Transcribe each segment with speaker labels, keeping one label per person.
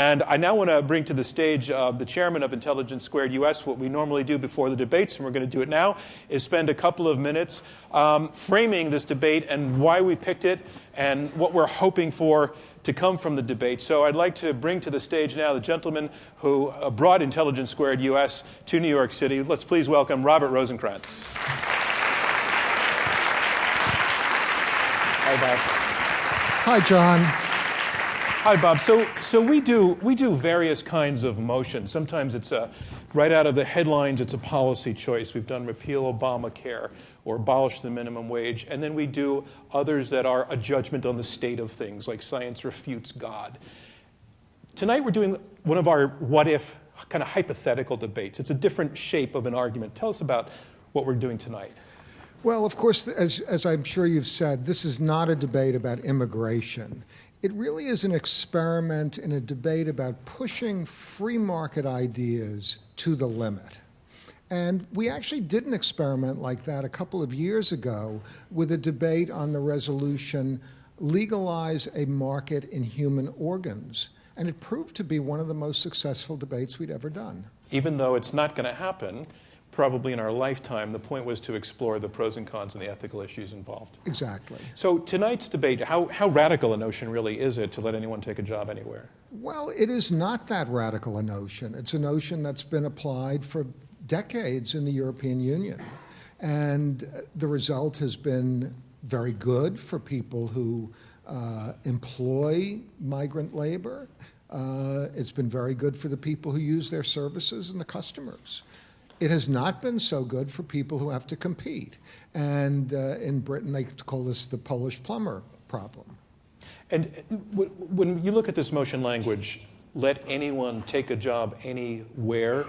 Speaker 1: And I now want to bring to the stage the chairman of Intelligence Squared US. What we normally do before the debates, and we're going to do it now, is spend a couple of minutes framing this debate and why we picked it and what we're hoping for to come from the debate. So I'd like to bring to the stage now the gentleman who brought Intelligence Squared US to New York City. Let's please welcome Robert Rosenkranz. Hi, Bob.
Speaker 2: Hi, John.
Speaker 1: Hi, Bob. So we do various kinds of motions. Sometimes it's right out of the headlines, it's a policy choice. We've done repeal Obamacare or abolish the minimum wage. And then we do others that are a judgment on the state of things, like science refutes God. Tonight we're doing one of our what-if kind of hypothetical debates. It's a different shape of an argument. Tell us about what we're doing tonight.
Speaker 2: Well, of course, as I'm sure you've said, this is not a debate about immigration. It really is an experiment in a debate about pushing free market ideas to the limit. And we actually did an experiment like that a couple of years ago with a debate on the resolution, legalize a market in human organs. And it proved to be one of the most successful debates we'd ever done.
Speaker 1: Even though it's not going to happen, probably in our lifetime, the point was to explore the pros and cons and the ethical issues involved.
Speaker 2: Exactly.
Speaker 1: So tonight's debate, how radical a notion really is it to let anyone take a job anywhere?
Speaker 2: Well, it is not that radical a notion. It's a notion that's been applied for decades in the European Union. And the result has been very good for people who employ migrant labor. It's been very good for the people who use their services and the customers. It has not been so good for people who have to compete. And in Britain, they call this the Polish plumber problem.
Speaker 1: And when you look at this motion language, let anyone take a job anywhere,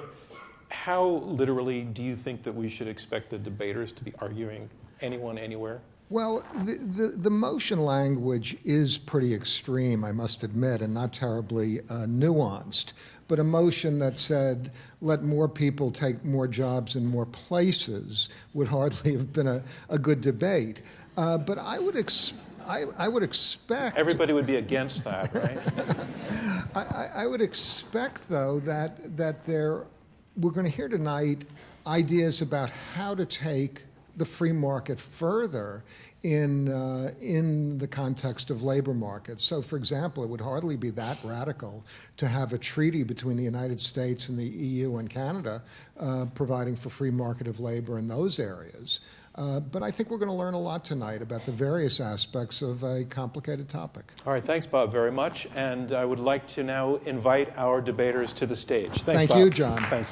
Speaker 1: how literally do you think that we should expect the debaters to be arguing anyone, anywhere?
Speaker 2: Well, the motion language is pretty extreme, I must admit, and not terribly nuanced. But a motion that said, let more people take more jobs in more places would hardly have been a good debate. But I would expect...
Speaker 1: Everybody would be against that, right?
Speaker 2: I would expect, though, that we're going to hear tonight ideas about how to take the free market further in the context of labor markets. So, for example, it would hardly be that radical to have a treaty between the United States and the EU and Canada providing for free market of labor in those areas. But I think we're going to learn a lot tonight about the various aspects of a complicated topic.
Speaker 1: All right, thanks, Bob, very much. And I would like to now invite our debaters to the stage. Thanks,
Speaker 2: Thank
Speaker 1: Bob.
Speaker 2: you, John.
Speaker 1: Thanks.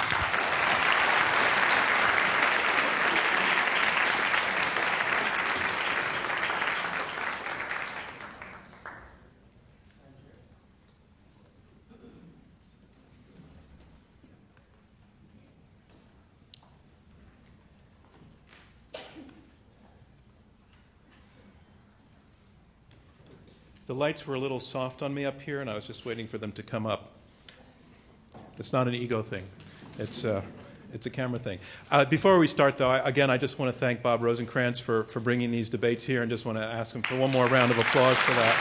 Speaker 1: The lights were a little soft on me up here, and I was just waiting for them to come up. It's not an ego thing. It's a camera thing. Before we start, though, I just want to thank Bob Rosenkranz for bringing these debates here, and just want to ask him for one more round of applause for that.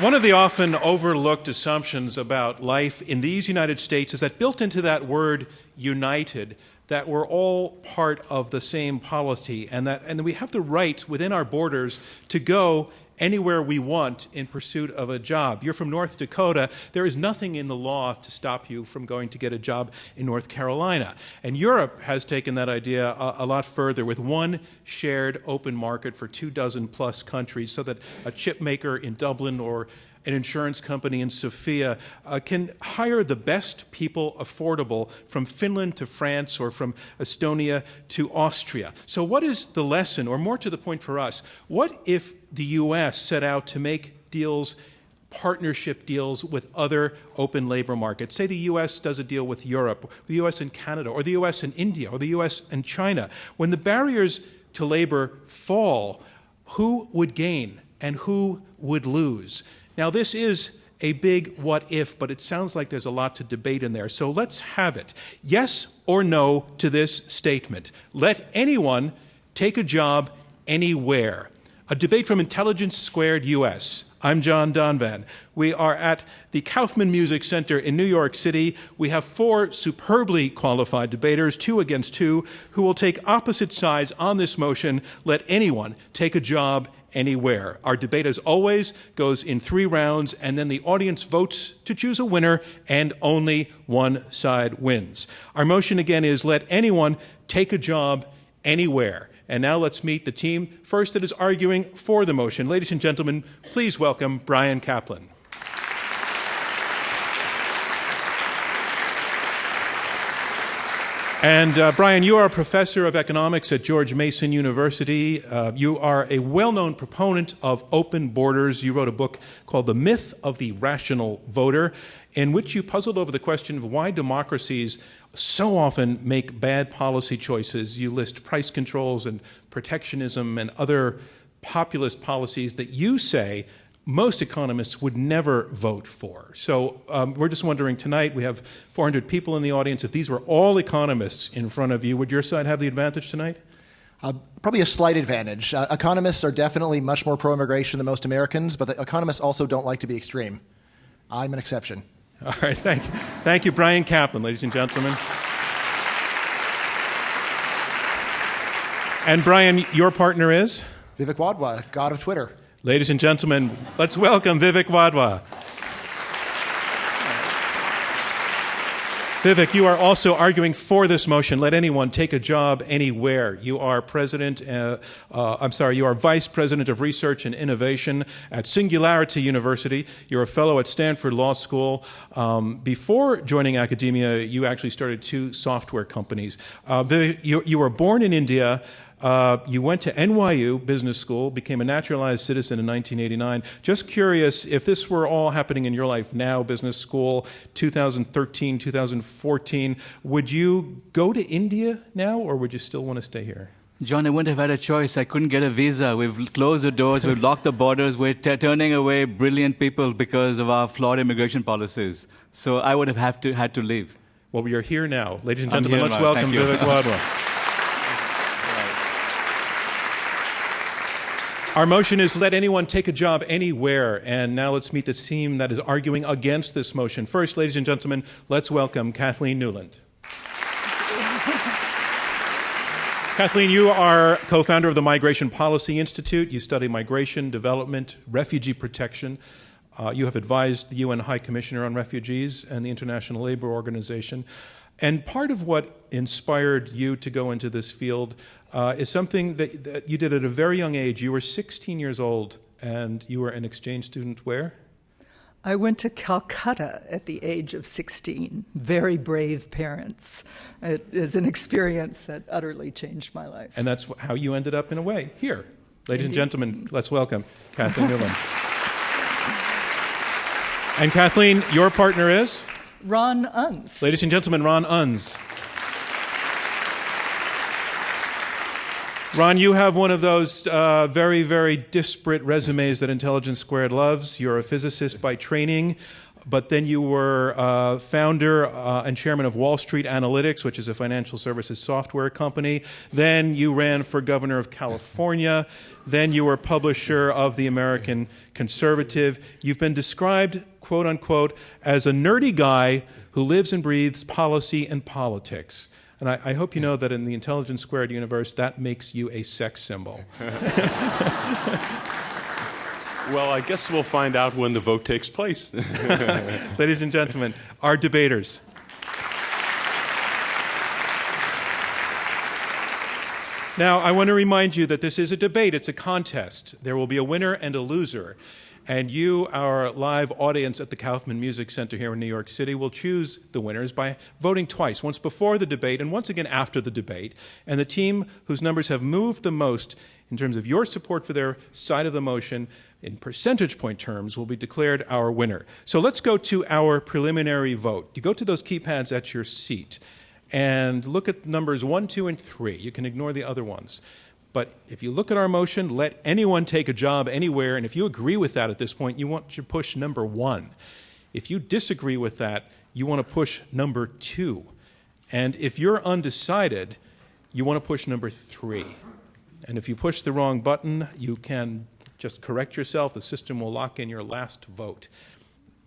Speaker 1: One of the often overlooked assumptions about life in these United States is that built into that word united, that we're all part of the same polity, and that we have the right within our borders to go anywhere we want in pursuit of a job. You're from North Dakota. There is nothing in the law to stop you from going to get a job in North Carolina. And Europe has taken that idea a lot further with one shared open market for 24+ countries, so that a chip maker in Dublin or an insurance company in Sofia can hire the best people affordable from Finland to France or from Estonia to Austria. So what is the lesson, or more to the point for us, what if the U.S. set out to make deals, partnership deals with other open labor markets? Say the U.S. does a deal with Europe, the U.S. and Canada, or the U.S. and India, or the U.S. and China. When the barriers to labor fall, who would gain and who would lose? Now, this is a big what if, but it sounds like there's a lot to debate in there. So let's have it. Yes or no to this statement. Let anyone take a job anywhere. a debate from Intelligence Squared US. I'm John Donvan. We are at the Kaufman Music Center in New York City. We have 4 superbly qualified debaters, 2 against 2, who will take opposite sides on this motion, let anyone take a job anywhere. Our debate, as always, goes in 3 rounds, and then the audience votes to choose a winner, and only one side wins. Our motion, again, is let anyone take a job anywhere. And now let's meet the team first that is arguing for the motion. Ladies and gentlemen, please welcome Bryan Caplan. And Bryan, you are a professor of economics at George Mason University. You are a well-known proponent of open borders. You wrote a book called The Myth of the Rational Voter, in which you puzzled over the question of why democracies so often make bad policy choices. You list price controls and protectionism and other populist policies that you say most economists would never vote for. So we're just wondering tonight, we have 400 people in the audience. If these were all economists in front of you, would your side have the advantage tonight?
Speaker 3: Probably a slight advantage. Economists are definitely much more pro-immigration than most Americans, but the economists also don't like to be extreme. I'm an exception.
Speaker 1: All right, thank you. Thank you, Bryan Caplan, ladies and gentlemen. And Bryan, your partner is?
Speaker 3: Vivek Wadhwa, god of Twitter.
Speaker 1: Ladies and gentlemen, let's welcome Vivek Wadhwa. Vivek, you are also arguing for this motion, let anyone take a job anywhere. You are you are Vice President of Research and Innovation at Singularity University. You're a fellow at Stanford Law School. Before joining academia, you actually started 2 software companies. Vivek, you were born in India. You went to NYU Business School, became a naturalized citizen in 1989. Just curious, if this were all happening in your life now, business school, 2013, 2014, would you go to India now, or would you still want to stay here?
Speaker 4: John, I wouldn't have had a choice. I couldn't get a visa. We've closed the doors. We've locked the borders. We're turning away brilliant people because of our flawed immigration policies. So I would have had to leave.
Speaker 1: Well, you're here now. Ladies and gentlemen, let's welcome Vivek Wadhwa. Our motion is let anyone take a job anywhere. And now let's meet the team that is arguing against this motion. First, ladies and gentlemen, let's welcome Kathleen Newland. Kathleen, you are co-founder of the Migration Policy Institute. You study migration, development, refugee protection. You have advised the UN High Commissioner on Refugees and the International Labor Organization. And part of what inspired you to go into this field is something that you did at a very young age. You were 16 years old, and you were an exchange student where?
Speaker 5: I went to Calcutta at the age of 16. Very brave parents. It is an experience that utterly changed my life.
Speaker 1: And that's how you ended up, in a way, here. Ladies and gentlemen, let's welcome Kathleen Newland. And Kathleen, your partner is?
Speaker 5: Ron Unz.
Speaker 1: Ladies and gentlemen, Ron Unz. Ron, you have one of those very, very disparate resumes that Intelligence Squared loves. You're a physicist by training, but then you were founder and chairman of Wall Street Analytics, which is a financial services software company. Then you ran for governor of California. Then you were publisher of The American Conservative. You've been described, quote unquote, as a nerdy guy who lives and breathes policy and politics. And I hope you know that in the Intelligence Squared universe, that makes you a sex symbol.
Speaker 6: Well, I guess we'll find out when the vote takes place.
Speaker 1: Ladies and gentlemen, our debaters. Now, I want to remind you that this is a debate. It's a contest. There will be a winner and a loser. And you, our live audience at the Kaufman Music Center here in New York City, will choose the winners by voting twice, once before the debate and once again after the debate. And the team whose numbers have moved the most in terms of your support for their side of the motion in percentage point terms will be declared our winner. So let's go to our preliminary vote. You go to those keypads at your seat and look at numbers 1, 2, and 3. You can ignore the other ones. But if you look at our motion, let anyone take a job anywhere, and if you agree with that at this point, you want to push number 1. If you disagree with that, you want to push number 2. And if you're undecided, you want to push number 3. And if you push the wrong button, you can Just correct yourself. The system will lock in your last vote.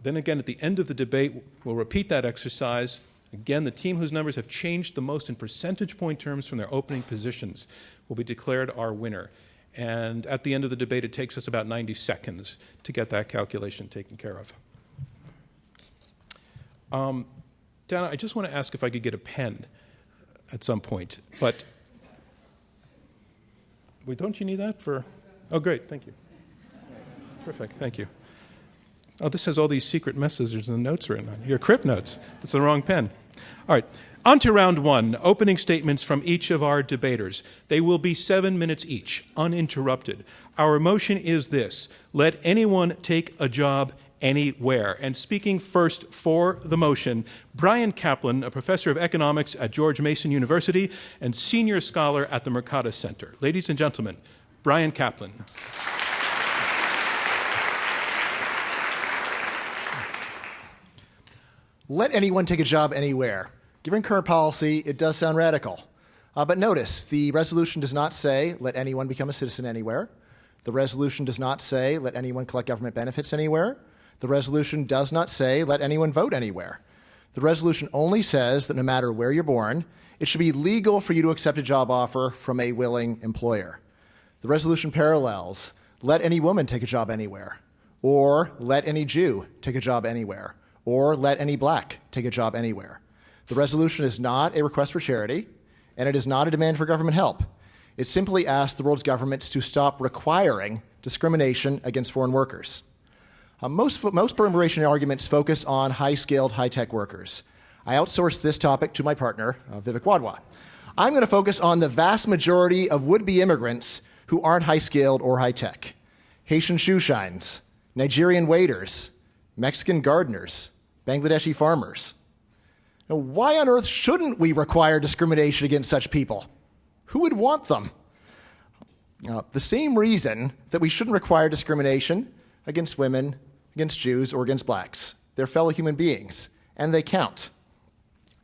Speaker 1: Then again, at the end of the debate, we'll repeat that exercise. Again, the team whose numbers have changed the most in percentage point terms from their opening positions will be declared our winner. And at the end of the debate, it takes us about 90 seconds to get that calculation taken care of. Dana, I just want to ask if I could get a pen at some point. But wait, don't you need that for? Oh, great, thank you. Perfect, thank you. Oh, this has all these secret messages and notes written on it. Your crypt notes. That's the wrong pen. All right, on to round one, opening statements from each of our debaters. They will be 7 minutes each, uninterrupted. Our motion is this: let anyone take a job anywhere. And speaking first for the motion, Brian Kaplan, a professor of economics at George Mason University and senior scholar at the Mercatus Center. Ladies and gentlemen, Brian Kaplan.
Speaker 3: Let anyone take a job anywhere. Given current policy, it does sound radical. But notice, the resolution does not say, let anyone become a citizen anywhere. The resolution does not say, let anyone collect government benefits anywhere. The resolution does not say, let anyone vote anywhere. The resolution only says that no matter where you're born, it should be legal for you to accept a job offer from a willing employer. The resolution parallels, let any woman take a job anywhere, or let any Jew take a job anywhere, or let any black take a job anywhere. The resolution is not a request for charity, and it is not a demand for government help. It simply asks the world's governments to stop requiring discrimination against foreign workers. Most pro-immigration arguments focus on high-skilled, high-tech workers. I outsourced this topic to my partner, Vivek Wadhwa. I'm going to focus on the vast majority of would-be immigrants who aren't high-skilled or high-tech. Haitian shoe shines, Nigerian waiters, Mexican gardeners, Bangladeshi farmers. Now, why on earth shouldn't we require discrimination against such people? Who would want them? The same reason that we shouldn't require discrimination against women, against Jews, or against blacks. They're fellow human beings, and they count.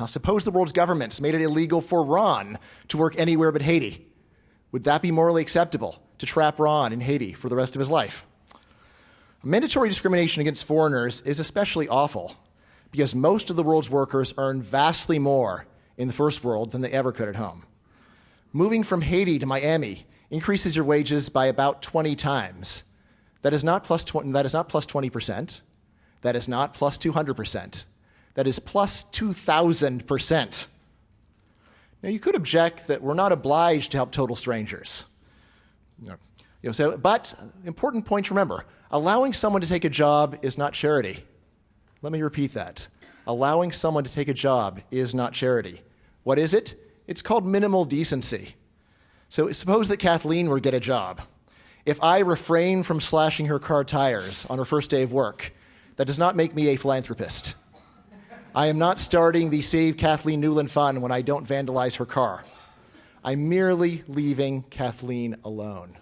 Speaker 3: Now, suppose the world's governments made it illegal for Ron to work anywhere but Haiti. Would that be morally acceptable, to trap Ron in Haiti for the rest of his life? Mandatory discrimination against foreigners is especially awful because most of the world's workers earn vastly more in the first world than they ever could at home. Moving from Haiti to Miami increases your wages by about 20 times. That is not plus 20%. That is not plus 200%. That is plus 2,000%. Now, you could object that we're not obliged to help total strangers. But important point to remember, allowing someone to take a job is not charity. Let me repeat that. Allowing someone to take a job is not charity. What is it? It's called minimal decency. So suppose that Kathleen were to get a job. If I refrain from slashing her car tires on her first day of work, that does not make me a philanthropist. I am not starting the Save Kathleen Newland Fund when I don't vandalize her car. I'm merely leaving Kathleen alone.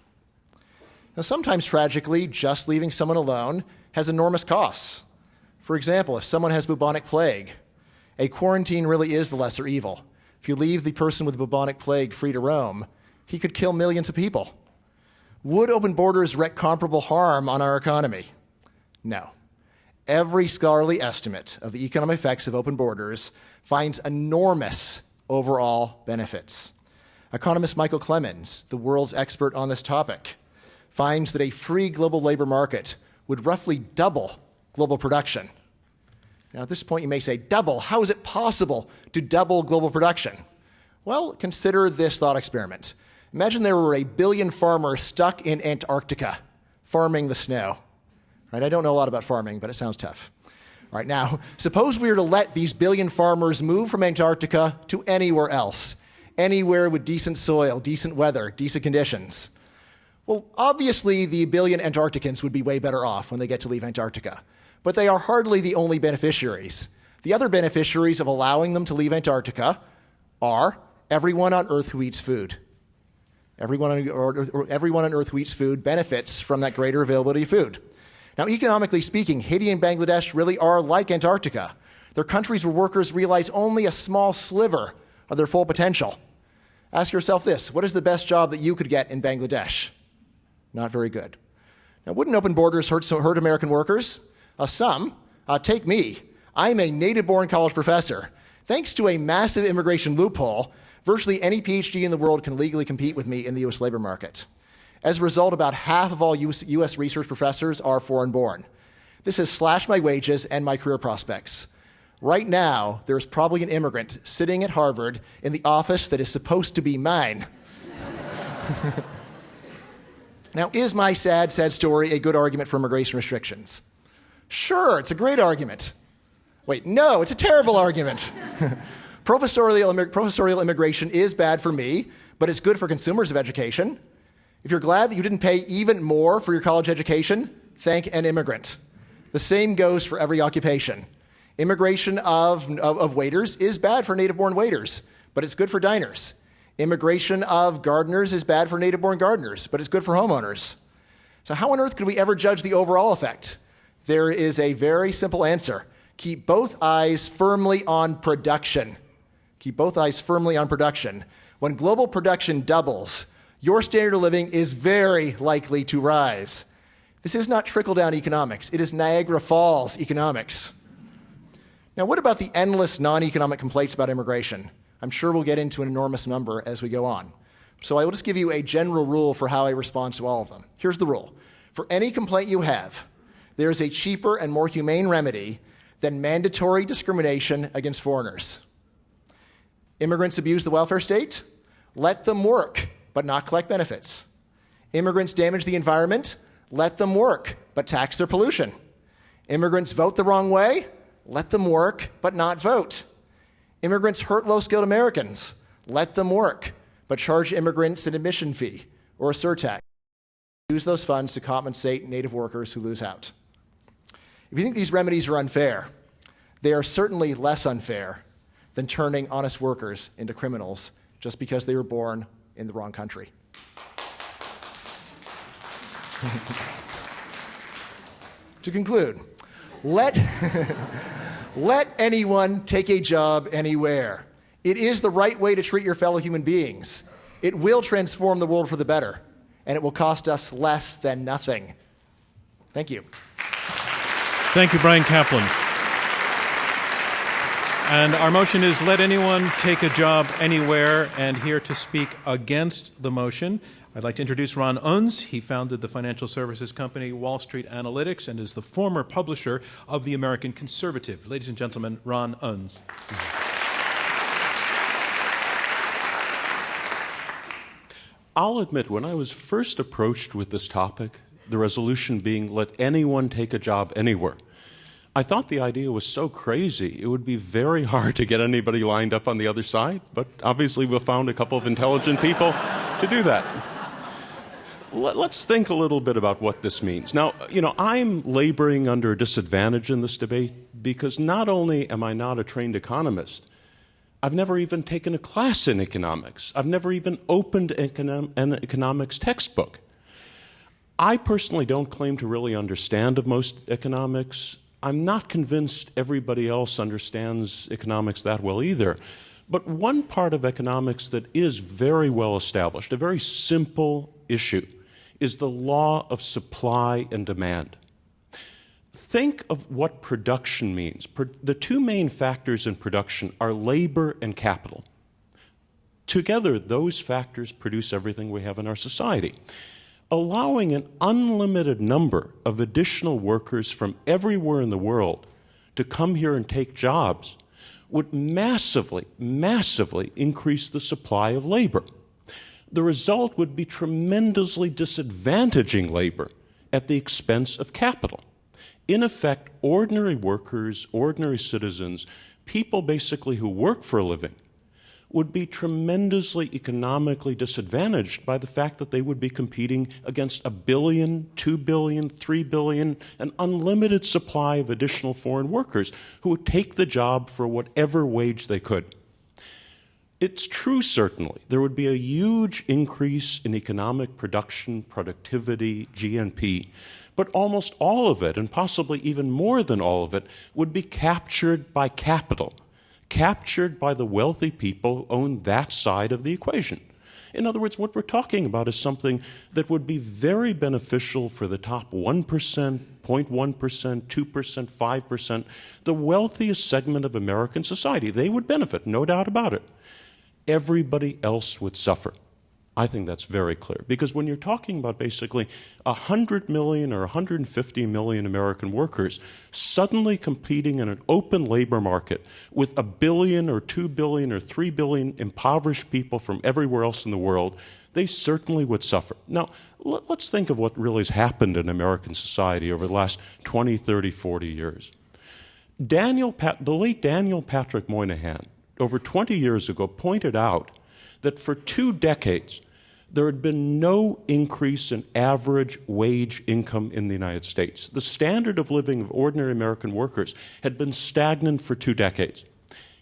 Speaker 3: Now, sometimes tragically, just leaving someone alone has enormous costs. For example, if someone has bubonic plague, a quarantine really is the lesser evil. If you leave the person with bubonic plague free to roam, he could kill millions of people. Would open borders wreak comparable harm on our economy? No. Every scholarly estimate of the economic effects of open borders finds enormous overall benefits. Economist Michael Clemens, the world's expert on this topic, finds that a free global labor market would roughly double global production. Now, at this point, you may say, double? How is it possible to double global production? Well, consider this thought experiment. Imagine there were 1 billion farmers stuck in Antarctica farming the snow. Right? I don't know a lot about farming, but it sounds tough. All right, now, suppose we were to let these 1 billion farmers move from Antarctica to anywhere else, anywhere with decent soil, decent weather, decent conditions. Well, obviously, the 1 billion Antarcticans would be way better off when they get to leave Antarctica, but they are hardly the only beneficiaries. The other beneficiaries of allowing them to leave Antarctica are everyone on Earth who eats food. Everyone on Earth who eats food benefits from that greater availability of food. Now, economically speaking, Haiti and Bangladesh really are like Antarctica. They're countries where workers realize only a small sliver of their full potential. Ask yourself this: what is the best job that you could get in Bangladesh? Not very good. Now, wouldn't open borders hurt American workers? Some. Take me. I'm a native-born college professor. Thanks to a massive immigration loophole, virtually any PhD in the world can legally compete with me in the U.S. labor market. As a result, about half of all U.S. research professors are foreign-born. This has slashed my wages and my career prospects. Right now, there's probably an immigrant sitting at Harvard in the office that is supposed to be mine. Now, is my sad story a good argument for immigration restrictions? Sure, it's a great argument. Wait, no, it's a terrible argument. Professorial immigration is bad for me, but it's good for consumers of education. If you're glad that you didn't pay even more for your college education, thank an immigrant. The same goes for every occupation. Immigration of waiters is bad for native-born waiters, but it's good for diners. Immigration of gardeners is bad for native-born gardeners, but it's good for homeowners. So how on earth could we ever judge the overall effect? There is a very simple answer. Keep both eyes firmly on production. Keep both eyes firmly on production. When global production doubles, your standard of living is very likely to rise. This is not trickle-down economics. It is Niagara Falls economics. Now, what about the endless non-economic complaints about immigration? I'm sure we'll get into an enormous number as we go on. So I will just give you a general rule for how I respond to all of them. Here's the rule. For any complaint you have, there is a cheaper and more humane remedy than mandatory discrimination against foreigners. Immigrants abuse the welfare state? Let them work, but not collect benefits. Immigrants damage the environment? Let them work, but tax their pollution. Immigrants vote the wrong way? Let them work, but not vote. Immigrants hurt low-skilled Americans? Let them work, but charge immigrants an admission fee or a surtax. Use those funds to compensate native workers who lose out. If you think these remedies are unfair, they are certainly less unfair than turning honest workers into criminals just because they were born in the wrong country. To conclude, let anyone take a job anywhere. It is the right way to treat your fellow human beings. It will transform the world for the better, and it will cost us less than nothing. Thank you.
Speaker 1: Thank you, Brian Kaplan. And our motion is let anyone take a job anywhere. And here to speak against the motion, I'd like to introduce Ron Unz. He founded the financial services company Wall Street Analytics and is the former publisher of The American Conservative. Ladies and gentlemen, Ron Unz.
Speaker 6: I'll admit, when I was first approached with this topic, the resolution being let anyone take a job anywhere, I thought the idea was so crazy it would be very hard to get anybody lined up on the other side, but obviously we found a couple of intelligent people to do that. Let's think a little bit about what this means. Now, I'm laboring under a disadvantage in this debate because not only am I not a trained economist, I've never even taken a class in economics. I've never even opened an economics textbook. I personally don't claim to really understand of most economics. I'm not convinced everybody else understands economics that well either. But one part of economics that is very well established, a very simple issue, is the law of supply and demand. Think of what production means. The two main factors in production are labor and capital. Together, those factors produce everything we have in our society. Allowing an unlimited number of additional workers from everywhere in the world to come here and take jobs would massively, massively increase the supply of labor. The result would be tremendously disadvantaging labor at the expense of capital. In effect, ordinary workers, ordinary citizens, people basically who work for a living, would be tremendously economically disadvantaged by the fact that they would be competing against 1 billion, 2 billion, 3 billion, an unlimited supply of additional foreign workers who would take the job for whatever wage they could. It's true, certainly, there would be a huge increase in economic production, productivity, GNP, but almost all of it, and possibly even more than all of it, would be captured by capital, captured by the wealthy people who own that side of the equation. In other words, what we're talking about is something that would be very beneficial for the top 1%, 0.1%, 2%, 5%, the wealthiest segment of American society. They would benefit, no doubt about it. Everybody else would suffer. I think that's very clear. Because when you're talking about basically 100 million or 150 million American workers suddenly competing in an open labor market with 1 billion or 2 billion or 3 billion impoverished people from everywhere else in the world, they certainly would suffer. Now, let's think of what really has happened in American society over the last 20, 30, 40 years. The late Daniel Patrick Moynihan, over 20 years ago, pointed out that for 2 decades, there had been no increase in average wage income in the United States. The standard of living of ordinary American workers had been stagnant for 2 decades.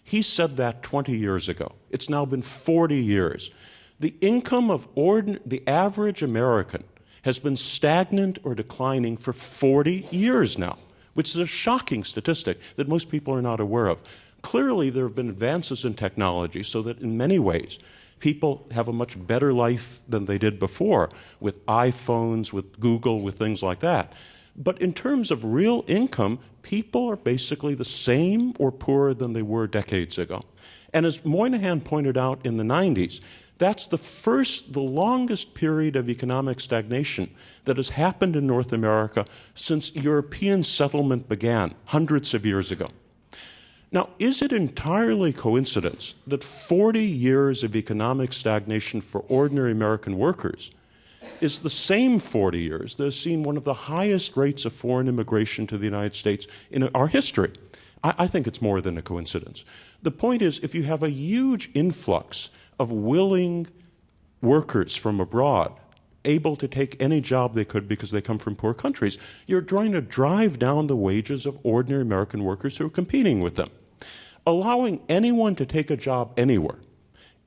Speaker 6: He said that 20 years ago. It's now been 40 years. The income of the average American has been stagnant or declining for 40 years now, which is a shocking statistic that most people are not aware of. Clearly, there have been advances in technology so that in many ways, people have a much better life than they did before with iPhones, with Google, with things like that. But in terms of real income, people are basically the same or poorer than they were decades ago. And as Moynihan pointed out in the 90s, that's the longest period of economic stagnation that has happened in North America since European settlement began hundreds of years ago. Now, is it entirely coincidence that 40 years of economic stagnation for ordinary American workers is the same 40 years that has seen one of the highest rates of foreign immigration to the United States in our history? I think it's more than a coincidence. The point is, if you have a huge influx of willing workers from abroad, able to take any job they could because they come from poor countries, you're trying to drive down the wages of ordinary American workers who are competing with them. Allowing anyone to take a job anywhere,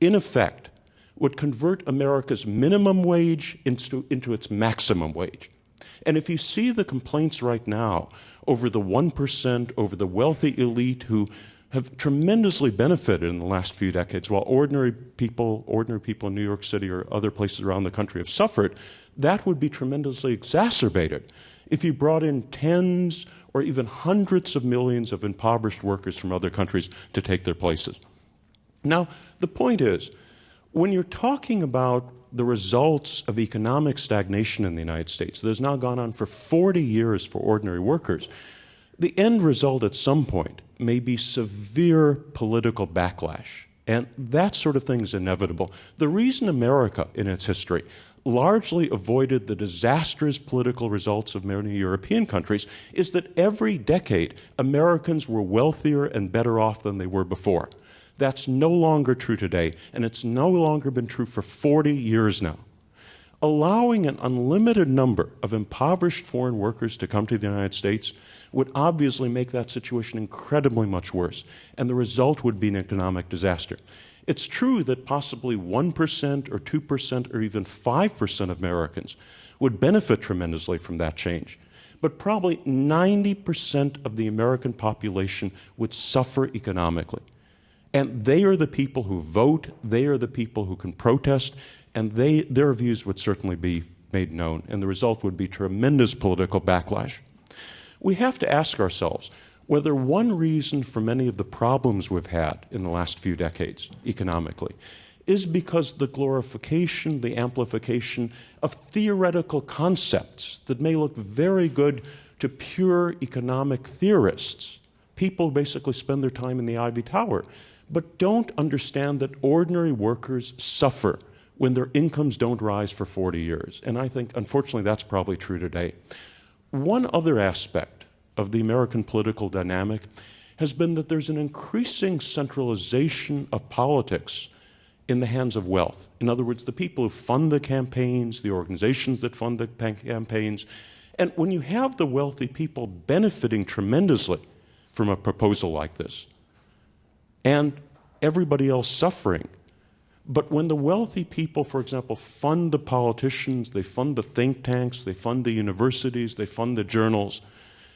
Speaker 6: in effect, would convert America's minimum wage into its maximum wage. And if you see the complaints right now over the 1%, over the wealthy elite who have tremendously benefited in the last few decades, while ordinary people in New York City or other places around the country have suffered, that would be tremendously exacerbated if you brought in tens or even hundreds of millions of impoverished workers from other countries to take their places. Now, the point is, when you're talking about the results of economic stagnation in the United States that has now gone on for 40 years for ordinary workers, the end result at some point may be severe political backlash. And that sort of thing is inevitable. The reason America, in its history, largely avoided the disastrous political results of many European countries is that every decade, Americans were wealthier and better off than they were before. That's no longer true today, and it's no longer been true for 40 years now. Allowing an unlimited number of impoverished foreign workers to come to the United States would obviously make that situation incredibly much worse, and the result would be an economic disaster. It's true that possibly 1% or 2% or even 5% of Americans would benefit tremendously from that change, but probably 90% of the American population would suffer economically. And they are the people who vote, they are the people who can protest, and their views would certainly be made known, and the result would be tremendous political backlash. We have to ask ourselves whether one reason for many of the problems we've had in the last few decades economically is because the glorification, the amplification of theoretical concepts that may look very good to pure economic theorists. People basically spend their time in the ivory tower, but don't understand that ordinary workers suffer when their incomes don't rise for 40 years. And I think, unfortunately, that's probably true today. One other aspect of the American political dynamic has been that there's an increasing centralization of politics in the hands of wealth. In other words, the people who fund the campaigns, the organizations that fund the campaigns. And when you have the wealthy people benefiting tremendously from a proposal like this, and everybody else suffering, but when the wealthy people, for example, fund the politicians, they fund the think tanks, they fund the universities, they fund the journals,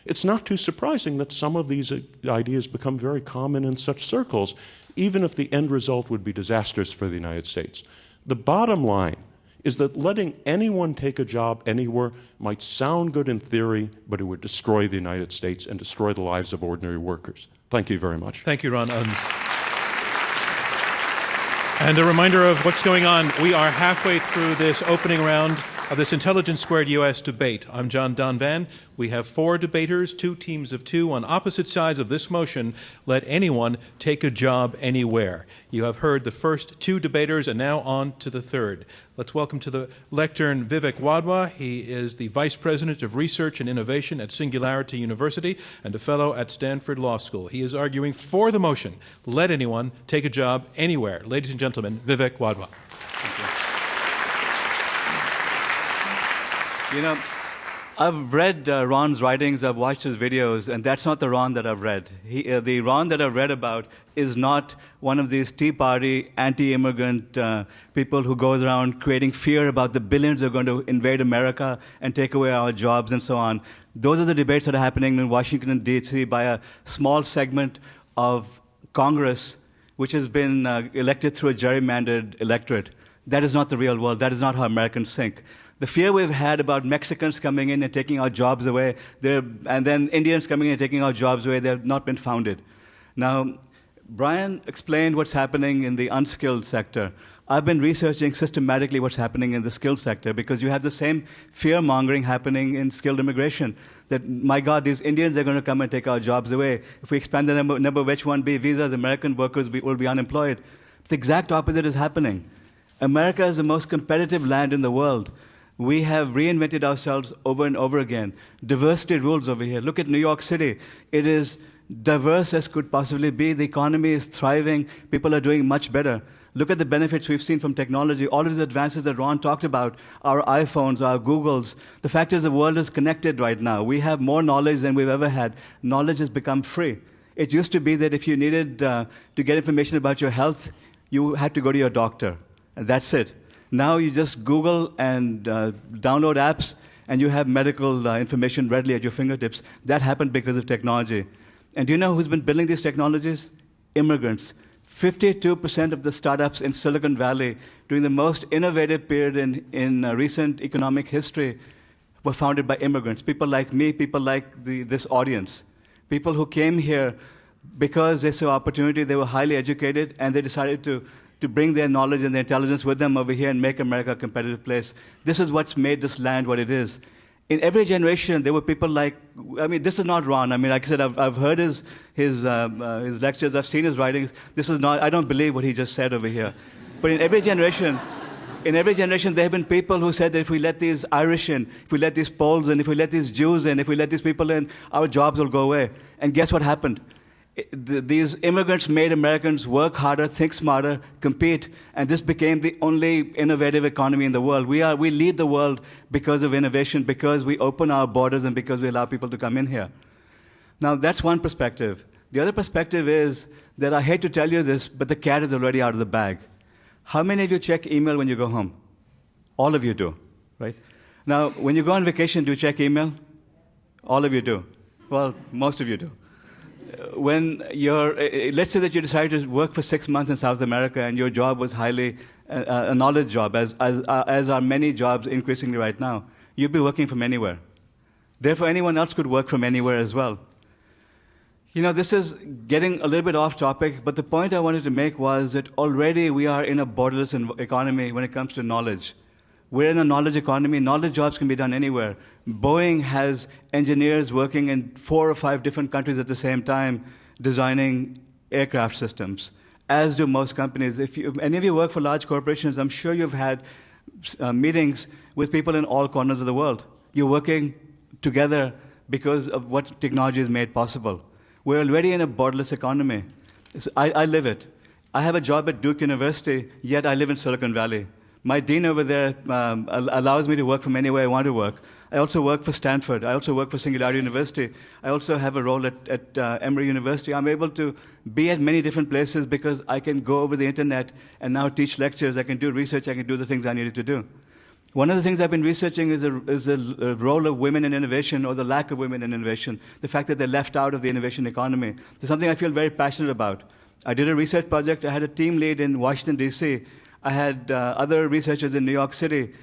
Speaker 6: it's not too surprising that some of these ideas become very common in such circles, even if the end result would be disastrous for the United States. The bottom line is that letting anyone take a job anywhere might sound good in theory, but it would destroy the United States and destroy the lives of ordinary workers. Thank you very much.
Speaker 1: Thank you, Ron Unz. And a reminder of what's going on. We are halfway through this opening round of this Intelligence Squared U.S. debate. I'm John Donvan. We have 4 debaters, 2 teams of 2 on opposite sides of this motion, let anyone take a job anywhere. You have heard the first 2 debaters, and now on to the third. Let's welcome to the lectern Vivek Wadhwa. He is the Vice President of Research and Innovation at Singularity University and a fellow at Stanford Law School. He is arguing for the motion, let anyone take a job anywhere. Ladies and gentlemen, Vivek Wadhwa.
Speaker 4: You know, I've read Ron's writings, I've watched his videos, and that's not the Ron that I've read. The Ron that I've read about is not one of these Tea Party, anti-immigrant people who goes around creating fear about the billions who are going to invade America and take away our jobs and so on. Those are the debates that are happening in Washington, D.C. by a small segment of Congress, which has been elected through a gerrymandered electorate. That is not the real world. That is not how Americans think. The fear we've had about Mexicans coming in and taking our jobs away, and then Indians coming in and taking our jobs away, they have not been founded. Now, Brian explained what's happening in the unskilled sector. I've been researching systematically what's happening in the skilled sector because you have the same fear-mongering happening in skilled immigration, that, my God, these Indians are going to come and take our jobs away. If we expand the number of H-1B visas, American workers will be unemployed. The exact opposite is happening. America is the most competitive land in the world. We have reinvented ourselves over and over again. Diversity rules over here. Look at New York City. It is diverse as could possibly be. The economy is thriving. People are doing much better. Look at the benefits we've seen from technology. All of these advances that Ron talked about, our iPhones, our Googles. The fact is the world is connected right now. We have more knowledge than we've ever had. Knowledge has become free. It used to be that if you needed to get information about your health, you had to go to your doctor. And that's it. Now you just Google and download apps, and you have medical information readily at your fingertips. That happened because of technology. And do you know who's been building these technologies? Immigrants. 52% of the startups in Silicon Valley during the most innovative period in recent economic history were founded by immigrants. People like me, people like this audience. People who came here because they saw opportunity, they were highly educated, and they decided to bring their knowledge and their intelligence with them over here and make America a competitive place. This is what's made this land what it is. In every generation, there were people like, I mean, this is not Ron. I mean, like I said, I've heard his lectures, I've seen his writings. This is not, I don't believe what he just said over here. But in every generation, there have been people who said that if we let these Irish in, if we let these Poles in, if we let these Jews in, if we let these people in, our jobs will go away. And guess what happened? These immigrants made Americans work harder, think smarter, compete, and this became the only innovative economy in the world. We lead the world because of innovation, because we open our borders and because we allow people to come in here. Now, that's one perspective. The other perspective is that I hate to tell you this, but the cat is already out of the bag. How many of you check email when you go home? All of you do, right? Now, when you go on vacation, do you check email? All of you do. Well, most of you do. When let's say that you decided to work for 6 months in South America and your job was highly a knowledge job, as are many jobs increasingly right now, you'd be working from anywhere. Therefore, anyone else could work from anywhere as well. You know, this is getting a little bit off topic, but the point I wanted to make was that already we are in a borderless economy when it comes to knowledge. We're in a knowledge economy. Knowledge jobs can be done anywhere. Boeing has engineers working in 4 or 5 different countries at the same time designing aircraft systems, as do most companies. If any of you work for large corporations, I'm sure you've had meetings with people in all corners of the world. You're working together because of what technology has made possible. We're already in a borderless economy. I live it. I have a job at Duke University, yet I live in Silicon Valley. My dean over there allows me to work from anywhere I want to work. I also work for Stanford. I also work for Singularity University. I also have a role at Emory University. I'm able to be at many different places because I can go over the internet and now teach lectures. I can do research. I can do the things I needed to do. One of the things I've been researching is the role of women in innovation, or the lack of women in innovation, the fact that they're left out of the innovation economy. It's something I feel very passionate about. I did a research project. I had a team lead in Washington, D.C. I had other researchers in New York City.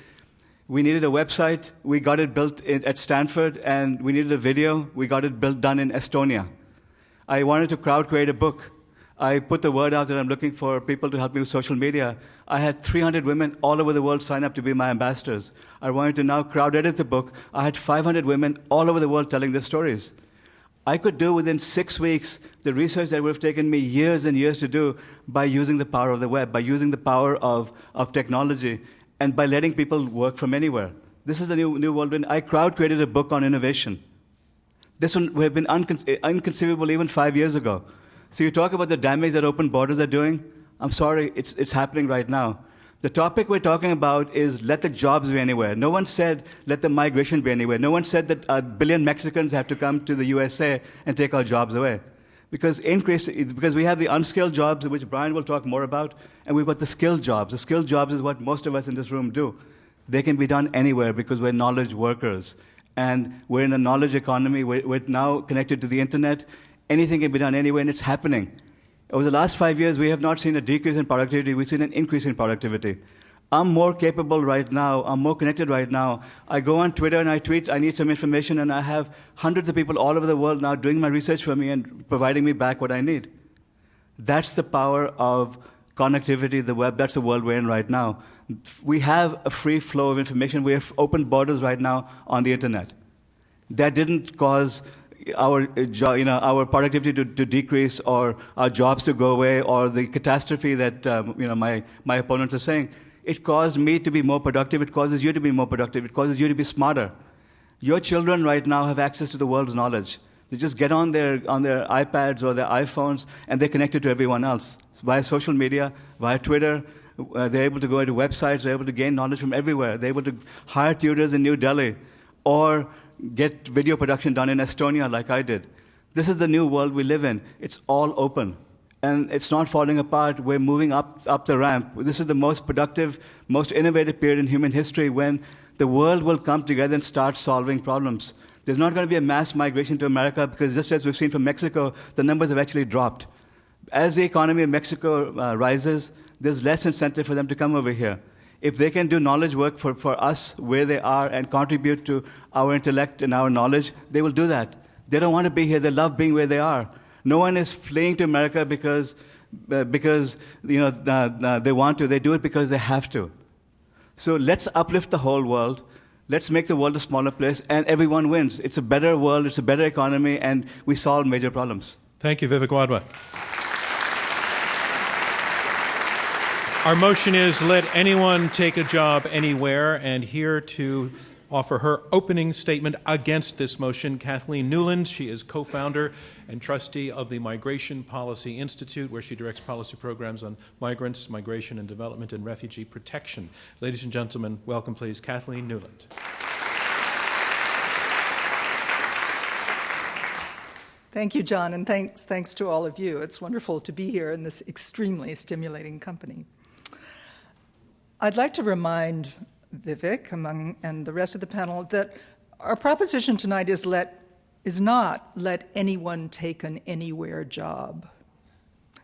Speaker 4: We needed a website. We got it built at Stanford, and we needed a video. We got it done in Estonia. I wanted to crowd create a book. I put the word out that I'm looking for people to help me with social media. I had 300 women all over the world sign up to be my ambassadors. I wanted to now crowd edit the book. I had 500 women all over the world telling their stories. I could do within 6 weeks the research that would have taken me years and years to do by using the power of the web, by using the power of technology, and by letting people work from anywhere. This is the new world when I crowd created a book on innovation. This one would have been inconceivable even 5 years ago. So you talk about the damage that open borders are doing. I'm sorry, it's happening right now. The topic we're talking about is let the jobs be anywhere. No one said let the migration be anywhere. No one said that 1 billion Mexicans have to come to the USA and take our jobs away. Because we have the unskilled jobs, which Brian will talk more about, and we've got the skilled jobs. The skilled jobs is what most of us in this room do. They can be done anywhere because we're knowledge workers. And we're in a knowledge economy. We're now connected to the internet. Anything can be done anywhere, and it's happening. Over the last 5 years, we have not seen a decrease in productivity. We've seen an increase in productivity. I'm more capable right now. I'm more connected right now. I go on Twitter and I tweet, I need some information, and I have hundreds of people all over the world now doing my research for me and providing me back what I need. That's the power of connectivity, the web. That's the world we're in right now. We have a free flow of information. We have open borders right now on the internet. That didn't cause our productivity to decrease, or our jobs to go away, or the catastrophe that my opponents are saying. It caused me to be more productive. It causes you to be more productive. It causes you to be smarter. Your children right now have access to the world's knowledge. They just get on their iPads or their iPhones, and they're connected to everyone else via social media, via Twitter. They're able to go to websites. They're able to gain knowledge from everywhere. They're able to hire tutors in New Delhi, or get video production done in Estonia like I did. This is the new world we live in. It's all open. And it's not falling apart. We're moving up the ramp. This is the most productive, most innovative period in human history when the world will come together and start solving problems. There's not going to be a mass migration to America because just as we've seen from Mexico, the numbers have actually dropped. As the economy of Mexico rises, there's less incentive for them to come over here. If they can do knowledge work for us where they are and contribute to our intellect and our knowledge, they will do that. They don't want to be here. They love being where they are. No one is fleeing to America because they want to. They do it because they have to. So let's uplift the whole world. Let's make the world a smaller place, and everyone wins. It's a better world. It's a better economy, and we solve major problems.
Speaker 1: Thank you, Vivek Wadhwa. Our motion is let anyone take a job anywhere, and here to offer her opening statement against this motion, Kathleen Newland. She is co-founder and trustee of the Migration Policy Institute, where she directs policy programs on migrants, migration and development, and refugee protection. Ladies and gentlemen, welcome please Kathleen Newland.
Speaker 5: Thank you, John, and thanks to all of you. It's wonderful to be here in this extremely stimulating company. I'd like to remind Vivek and the rest of the panel that our proposition tonight is not let anyone take an anywhere job.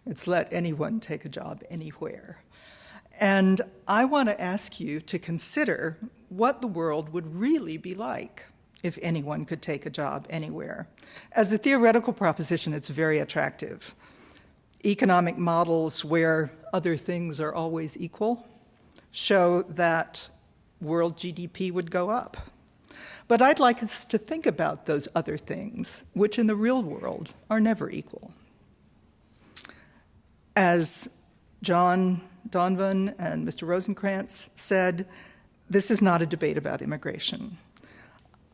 Speaker 5: It's let anyone take a job anywhere. And I want to ask you to consider what the world would really be like if anyone could take a job anywhere. As a theoretical proposition, it's very attractive. Economic models where other things are always equal show that world GDP would go up. But I'd like us to think about those other things, which in the real world are never equal. As John Donvan and Mr. Rosenkranz said, this is not a debate about immigration.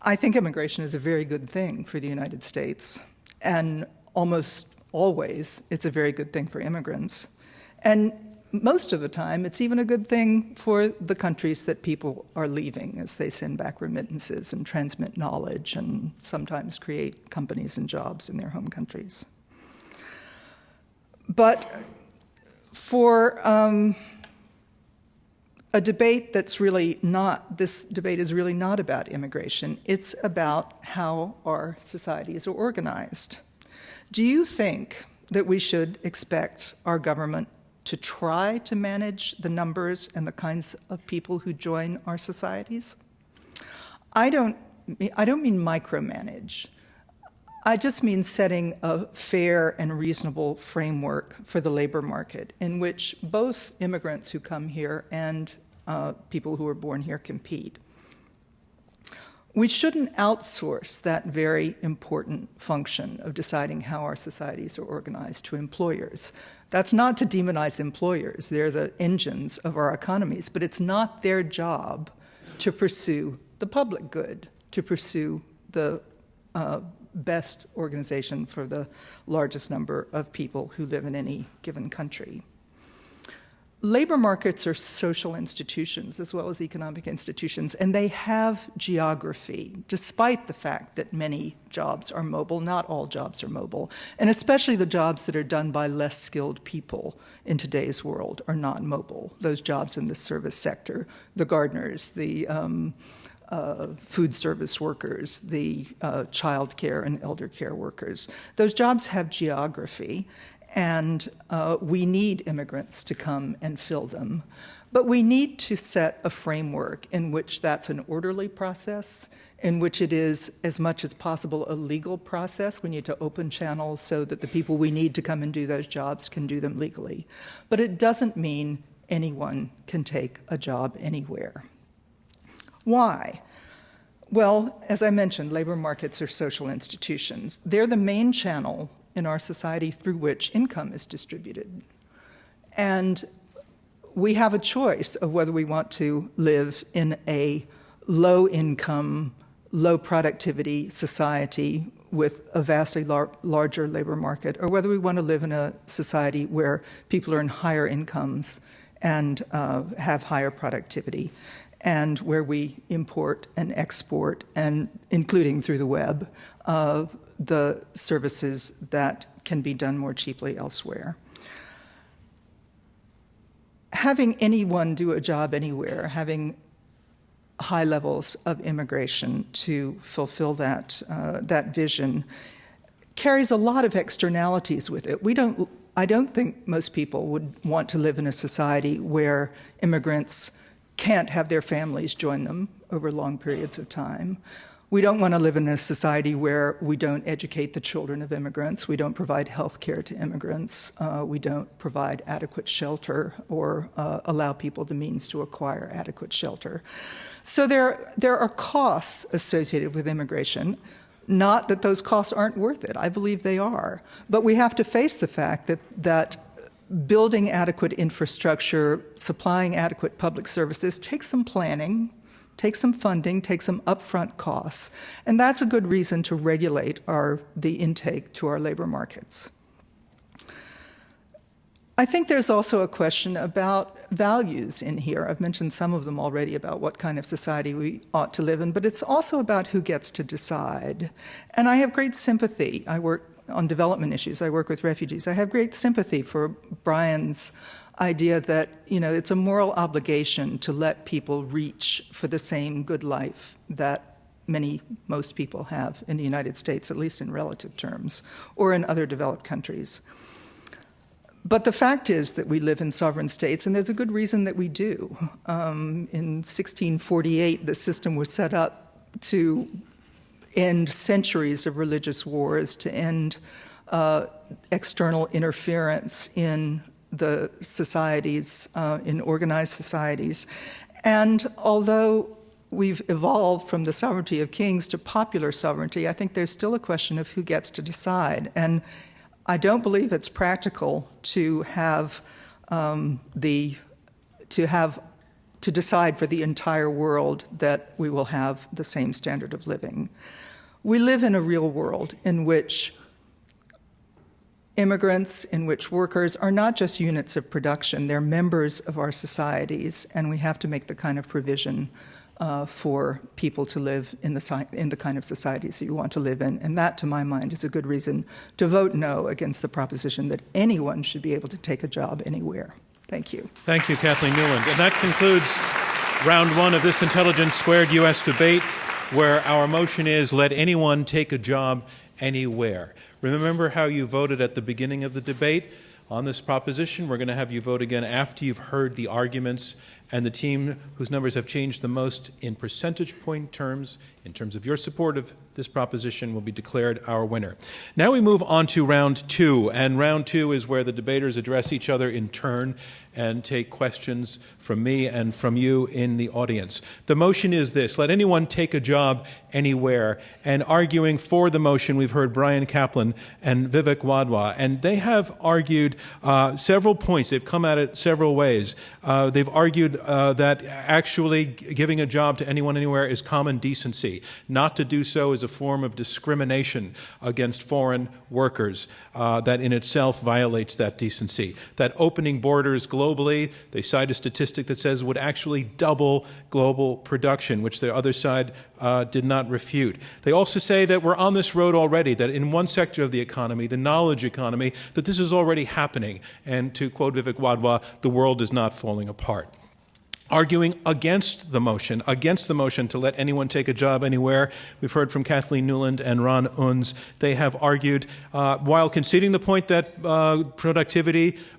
Speaker 5: I think immigration is a very good thing for the United States, and almost always it's a very good thing for immigrants. And most of the time, it's even a good thing for the countries that people are leaving as they send back remittances and transmit knowledge and sometimes create companies and jobs in their home countries. But for a debate that's really not, this debate is really not about immigration. It's about how our societies are organized. Do you think that we should expect our government to try to manage the numbers and the kinds of people who join our societies. I don't mean micromanage. I just mean setting a fair and reasonable framework for the labor market in which both immigrants who come here and people who are born here compete. We shouldn't outsource that very important function of deciding how our societies are organized to employers. That's not to demonize employers. They're the engines of our economies, but it's not their job to pursue the public good, to pursue the best organization for the largest number of people who live in any given country. Labor markets are social institutions as well as economic institutions, and they have geography, despite the fact that many jobs are mobile. Not all jobs are mobile, and especially the jobs that are done by less skilled people in today's world are not mobile. Those jobs in the service sector, the gardeners, the food service workers, the child care and elder care workers. Those jobs have geography, and we need immigrants to come and fill them. But we need to set a framework in which that's an orderly process, in which it is, as much as possible, a legal process. We need to open channels so that the people we need to come and do those jobs can do them legally. But it doesn't mean anyone can take a job anywhere. Why? Well, as I mentioned, labor markets are social institutions. They're the main channel in our society through which income is distributed. And we have a choice of whether we want to live in a low-income, low-productivity society with a vastly larger labor market, or whether we want to live in a society where people earn higher incomes and have higher productivity, and where we import and export, and including through the web, the services that can be done more cheaply elsewhere. Having anyone do a job anywhere, having high levels of immigration to fulfill that vision, carries a lot of externalities with it. I don't think most people would want to live in a society where immigrants can't have their families join them over long periods of time. We don't want to live in a society where we don't educate the children of immigrants, we don't provide health care to immigrants, we don't provide adequate shelter or allow people the means to acquire adequate shelter. So there are costs associated with immigration. Not that those costs aren't worth it. I believe they are. But we have to face the fact that building adequate infrastructure, supplying adequate public services takes some planning, takes some funding, takes some upfront costs. And that's a good reason to regulate the intake to our labor markets. I think there's also a question about values in here. I've mentioned some of them already about what kind of society we ought to live in, but it's also about who gets to decide. And I have great sympathy. I work on development issues. I work with refugees. I have great sympathy for Brian's idea that, it's a moral obligation to let people reach for the same good life that most people have in the United States, at least in relative terms, or in other developed countries. But the fact is that we live in sovereign states, and there's a good reason that we do. In 1648, the system was set up to end centuries of religious wars, to end external interference in the societies, in organized societies. And although we've evolved from the sovereignty of kings to popular sovereignty, I think there's still a question of who gets to decide. And I don't believe it's practical to decide for the entire world that we will have the same standard of living. We live in a real world in which immigrants, in which workers are not just units of production, they're members of our societies, and we have to make the kind of provision for people to live in the kind of societies that you want to live in. And that, to my mind, is a good reason to vote no against the proposition that anyone should be able to take a job anywhere. Thank you.
Speaker 1: Thank you, Kathleen Newland. And that concludes round one of this Intelligence Squared U.S. debate, where our motion is, let anyone take a job anywhere. Remember how you voted at the beginning of the debate? on this proposition. We're going to have you vote again after you've heard the arguments, and the team whose numbers have changed the most in percentage point terms, in terms of your support of this proposition, will be declared our winner. Now we move on to round two, and round two is where the debaters address each other in turn and take questions from me and from you in the audience. The motion is this: let anyone take a job anywhere. And arguing for the motion, we've heard Brian Kaplan and Vivek Wadhwa, and they have argued several points. They've come at it several ways. They've argued that actually giving a job to anyone anywhere is common decency. Not to do so is a form of discrimination against foreign workers that in itself violates that decency. That opening borders globally, they cite a statistic that says would actually double global production, which the other side did not refute. They also say that we're on this road already, that in one sector of the economy, the knowledge economy, that this is already happening. And to quote Vivek Wadhwa, the world is not falling apart. Arguing against the motion to let anyone take a job anywhere, we've heard from Kathleen Newland and Ron Unz. They have argued, while conceding the point that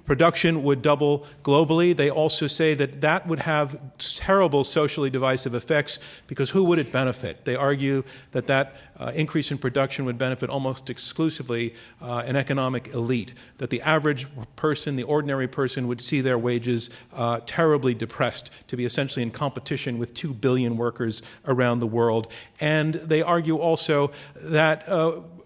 Speaker 1: production would double globally, they also say that that would have terrible socially divisive effects, because who would it benefit? They argue that that increase in production would benefit almost exclusively an economic elite, that the average person, the ordinary person, would see their wages terribly depressed, to be essentially in competition with 2 billion workers around the world. And they argue also that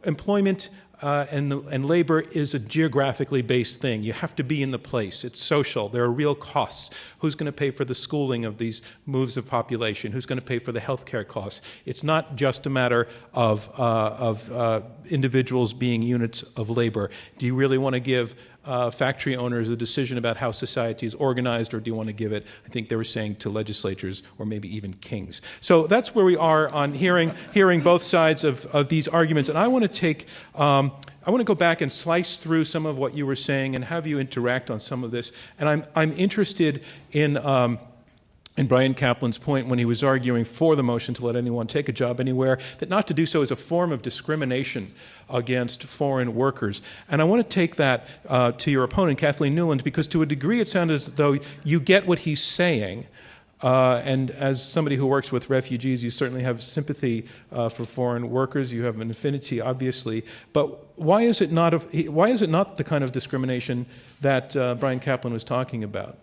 Speaker 1: employment and labor is a geographically based thing. You have to be in the place. It's social. There are real costs. Who's going to pay for the schooling of these moves of population? Who's going to pay for the healthcare costs? It's not just a matter of individuals being units of labor. Do you really want to give factory owners a decision about how society is organized, or do you want to give it, I think they were saying, to legislatures or maybe even kings? So that's where we are on hearing both sides of these arguments. And I want to go back and slice through some of what you were saying and have you interact on some of this. And I'm interested in Brian Kaplan's point when he was arguing for the motion to let anyone take a job anywhere, that not to do so is a form of discrimination against foreign workers. And I want to take that to your opponent, Kathleen Newland, because to a degree it sounded as though you get what he's saying. And as somebody who works with refugees, you certainly have sympathy for foreign workers. You have an affinity, obviously. But why is it not the kind of discrimination that Brian Kaplan was talking about?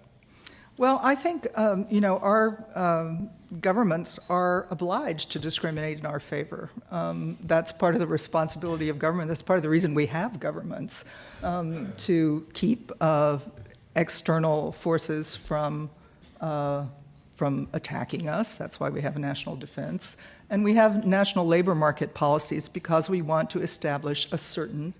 Speaker 5: Well, I think, our governments are obliged to discriminate in our favor. That's part of the responsibility of government. That's part of the reason we have governments, to keep external forces from attacking us. That's why we have a national defense. And we have national labor market policies because we want to establish a certain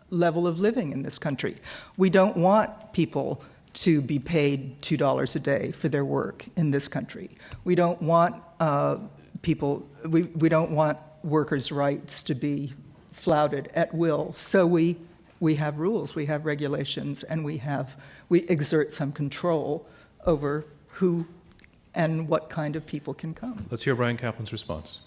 Speaker 5: level of living in this country. We don't want people to be paid $2 a day for their work in this country. We don't want we don't want workers' rights to be flouted at will. So we have rules, we have regulations, and we exert some control over who and what kind of people can come.
Speaker 1: Let's hear Brian Kaplan's response.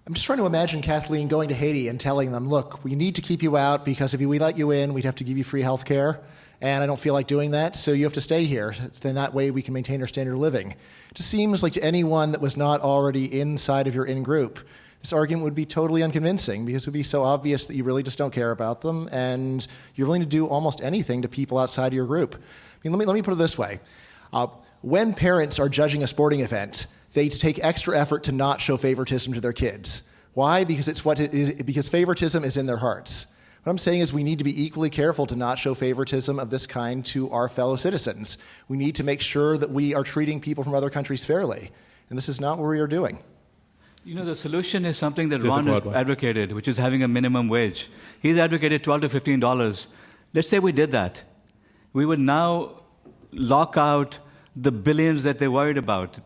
Speaker 3: I'm just trying to imagine Kathleen going to Haiti and telling them, look, we need to keep you out because if we let you in, we'd have to give you free health care. And I don't feel like doing that, so you have to stay here. Then that way we can maintain our standard of living. It just seems like to anyone that was not already inside of your in-group, this argument would be totally unconvincing because it would be so obvious that you really just don't care about them and you're willing to do almost anything to people outside of your group. I mean, let me put it this way. When parents are judging a sporting event, they take extra effort to not show favoritism to their kids. Why? Because because favoritism is in their hearts. What I'm saying is we need to be equally careful to not show favoritism of this kind to our fellow citizens. We need to make sure that we are treating people from other countries fairly. And this is not what we are doing.
Speaker 4: You know, the solution is something that Ron has advocated, which is having a minimum wage. He's advocated $12 to $15. Let's say we did that. We would now lock out the billions that they're worried about.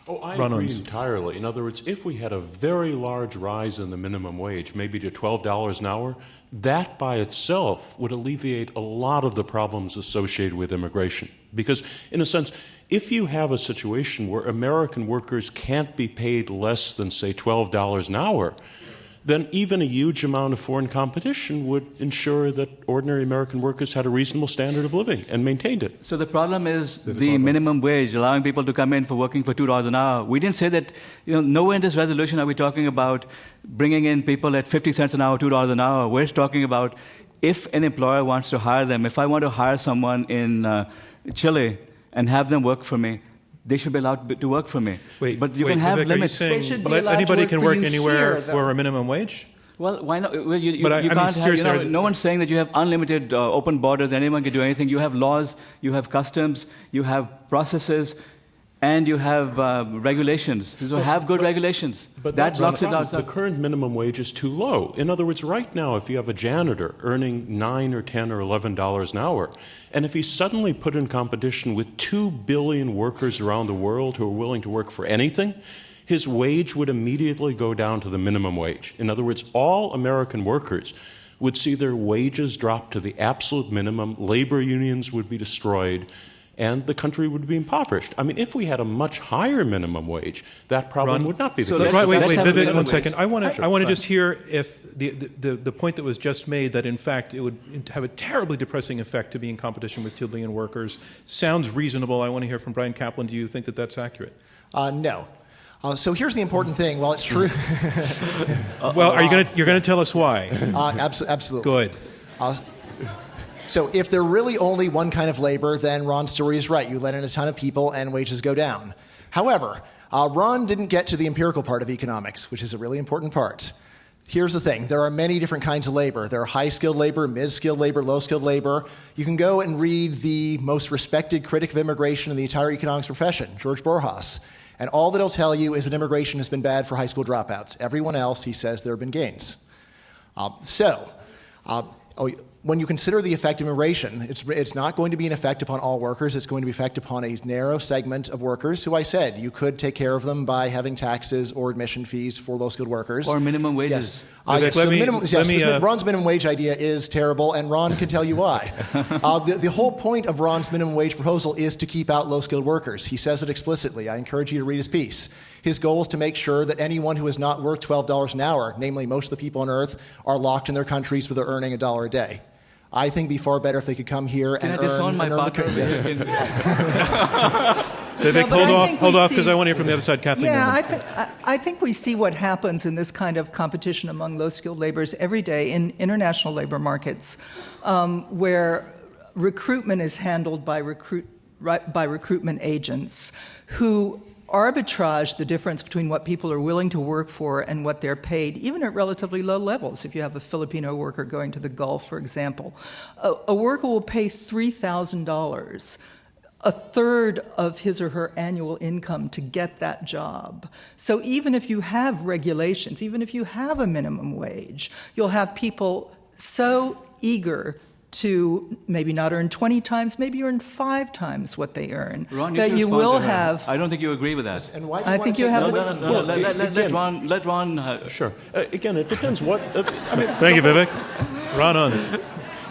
Speaker 6: Oh, I agree entirely. In other words, if we had a very large rise in the minimum wage, maybe to $12 an hour, that by itself would alleviate a lot of the problems associated with immigration. Because, in a sense, if you have a situation where American workers can't be paid less than, say, $12 an hour, then even a huge amount of foreign competition would ensure that ordinary American workers had a reasonable standard of living and maintained it.
Speaker 4: So the problem is the minimum wage, allowing people to come in for working for $2 an hour. We didn't say that, nowhere in this resolution are we talking about bringing in people at 50 cents an hour, $2 an hour. We're talking about if an employer wants to hire them, if I want to hire someone in Chile and have them work for me, they should be allowed to work for me. But you can have
Speaker 1: Vivek,
Speaker 4: limits.
Speaker 5: They should be allowed to
Speaker 1: anybody
Speaker 5: work
Speaker 1: can
Speaker 5: for
Speaker 1: work
Speaker 5: you
Speaker 1: anywhere
Speaker 5: here,
Speaker 1: for a minimum wage?
Speaker 4: Well, why not? Well, you
Speaker 1: But I mean,
Speaker 4: can't have,
Speaker 1: seriously,
Speaker 4: no one's saying that you have unlimited open borders, anyone can do anything. You have laws, you have customs, you have processes, and you have regulations. So have good regulations.
Speaker 6: But
Speaker 4: that
Speaker 6: that's not
Speaker 4: blocks
Speaker 6: the
Speaker 4: it
Speaker 6: problem.
Speaker 4: out.
Speaker 6: The current minimum wage is too low. In other words, right now, if you have a janitor earning $9 or $10 or $11 an hour, and if he's suddenly put in competition with 2 billion workers around the world who are willing to work for anything, his wage would immediately go down to the minimum wage. In other words, all American workers would see their wages drop to the absolute minimum, labor unions would be destroyed, and the country would be impoverished. I mean, if we had a much higher minimum wage, that problem would not be the
Speaker 4: so
Speaker 6: case.
Speaker 4: let's-
Speaker 1: Wait,
Speaker 4: have a
Speaker 1: Vivek,
Speaker 4: minimum
Speaker 1: one
Speaker 4: wage.
Speaker 1: second. I want to just hear if the point that was just made, that in fact it would have a terribly depressing effect to be in competition with 2 billion workers, sounds reasonable. I want to hear from Brian Kaplan. Do you think that that's accurate?
Speaker 3: No. So here's the important thing. While it's true,
Speaker 1: Well, you're going to tell us why?
Speaker 3: absolutely.
Speaker 1: Good.
Speaker 3: So if they're really only one kind of labor, then Ron's story is right. You let in a ton of people and wages go down. However, Ron didn't get to the empirical part of economics, which is a really important part. Here's the thing. There are many different kinds of labor. There are high-skilled labor, mid-skilled labor, low-skilled labor. You can go and read the most respected critic of immigration in the entire economics profession, George Borjas. And all that he'll tell you is that immigration has been bad for high school dropouts. Everyone else, he says, there have been gains. When you consider the effect of immigration, it's not going to be an effect upon all workers. It's going to be an effect upon a narrow segment of workers who I said you could take care of them by having taxes or admission fees for low-skilled workers.
Speaker 4: Or minimum wages.
Speaker 3: Yes.
Speaker 1: Vivek,
Speaker 3: Ron's minimum wage idea is terrible, and Ron can tell you why. The whole point of Ron's minimum wage proposal is to keep out low-skilled workers. He says it explicitly. I encourage you to read his piece. His goal is to make sure that anyone who is not worth $12 an hour, namely most of the people on Earth, are locked in their countries where they're earning $1 a day. I think it'd be far better if they could come here
Speaker 4: Can
Speaker 3: and
Speaker 4: I disown my partner?
Speaker 1: Vivek, hold off, because I want to hear from the other side. Kathleen Newman.
Speaker 5: I think we see what happens in this kind of competition among low-skilled laborers every day in international labor markets, where recruitment is handled by recruitment agents who arbitrage the difference between what people are willing to work for and what they're paid, even at relatively low levels. If you have a Filipino worker going to the Gulf, for example, a worker will pay $3,000, a third of his or her annual income, to get that job. So even if you have regulations, even if you have a minimum wage, you'll have people so eager to maybe not earn 20 times, maybe earn 5 times what they earn.
Speaker 4: Ron,
Speaker 5: that you will have.
Speaker 4: I don't think you agree with that.
Speaker 3: And why do
Speaker 5: I think you have.
Speaker 4: No, let Ron.
Speaker 6: Sure. Again, it depends what...
Speaker 1: Thank you, Vivek. Ron Unz.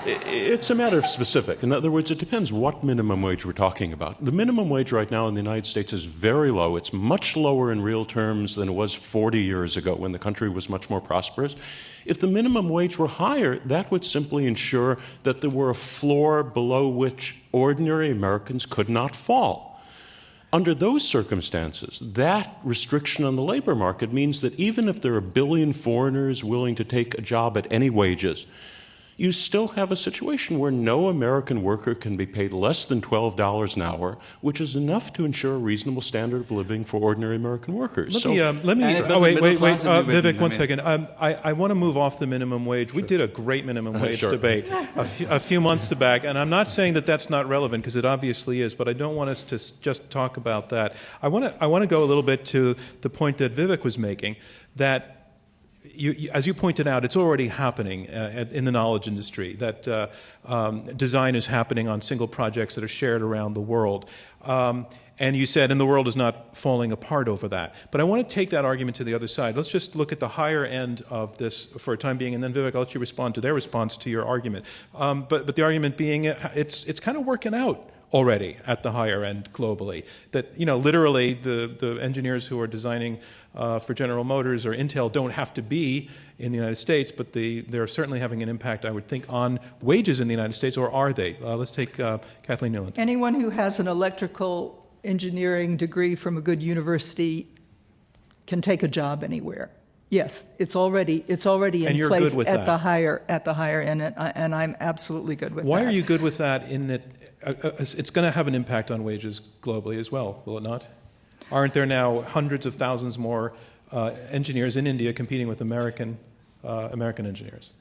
Speaker 6: It's a matter of specific. In other words, it depends what minimum wage we're talking about. The minimum wage right now in the United States is very low. It's much lower in real terms than it was 40 years ago when the country was much more prosperous. If the minimum wage were higher, that would simply ensure that there were a floor below which ordinary Americans could not fall. Under those circumstances, that restriction on the labor market means that even if there are a billion foreigners willing to take a job at any wages, you still have a situation where no American worker can be paid less than $12 an hour, which is enough to ensure a reasonable standard of living for ordinary American workers.
Speaker 1: Wait, Vivek, one second. I want to move off the minimum wage. We did a great minimum wage debate a few months back, and I'm not saying that that's not relevant, because it obviously is, but I don't want us to just talk about that. I want to go a little bit to the point that Vivek was making, that as you pointed out, it's already happening in the knowledge industry, that design is happening on single projects that are shared around the world. And you said, and the world is not falling apart over that. But I want to take that argument to the other side. Let's just look at the higher end of this for a time being, and then Vivek, I'll let you respond to their response to your argument. But the argument being, it's kind of working out already at the higher end globally. That, literally the engineers who are designing for General Motors or Intel don't have to be in the United States, but they're certainly having an impact, I would think, on wages in the United States, or are they? Let's take Kathleen Newland.
Speaker 5: Anyone who has an electrical engineering degree from a good university can take a job anywhere. Yes, it's already in place at the higher end, and I'm absolutely good with that.
Speaker 1: Why are you good with that? In that it's going to have an impact on wages globally as well, will it not? Aren't there now hundreds of thousands more engineers in India competing with American engineers?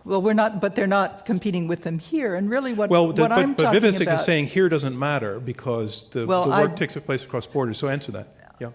Speaker 5: Well, but they're not competing with them here. And really, what I'm
Speaker 1: but
Speaker 5: talking
Speaker 1: Vivek
Speaker 5: about
Speaker 1: is saying here doesn't matter because the work takes place across borders. So answer that. Yeah.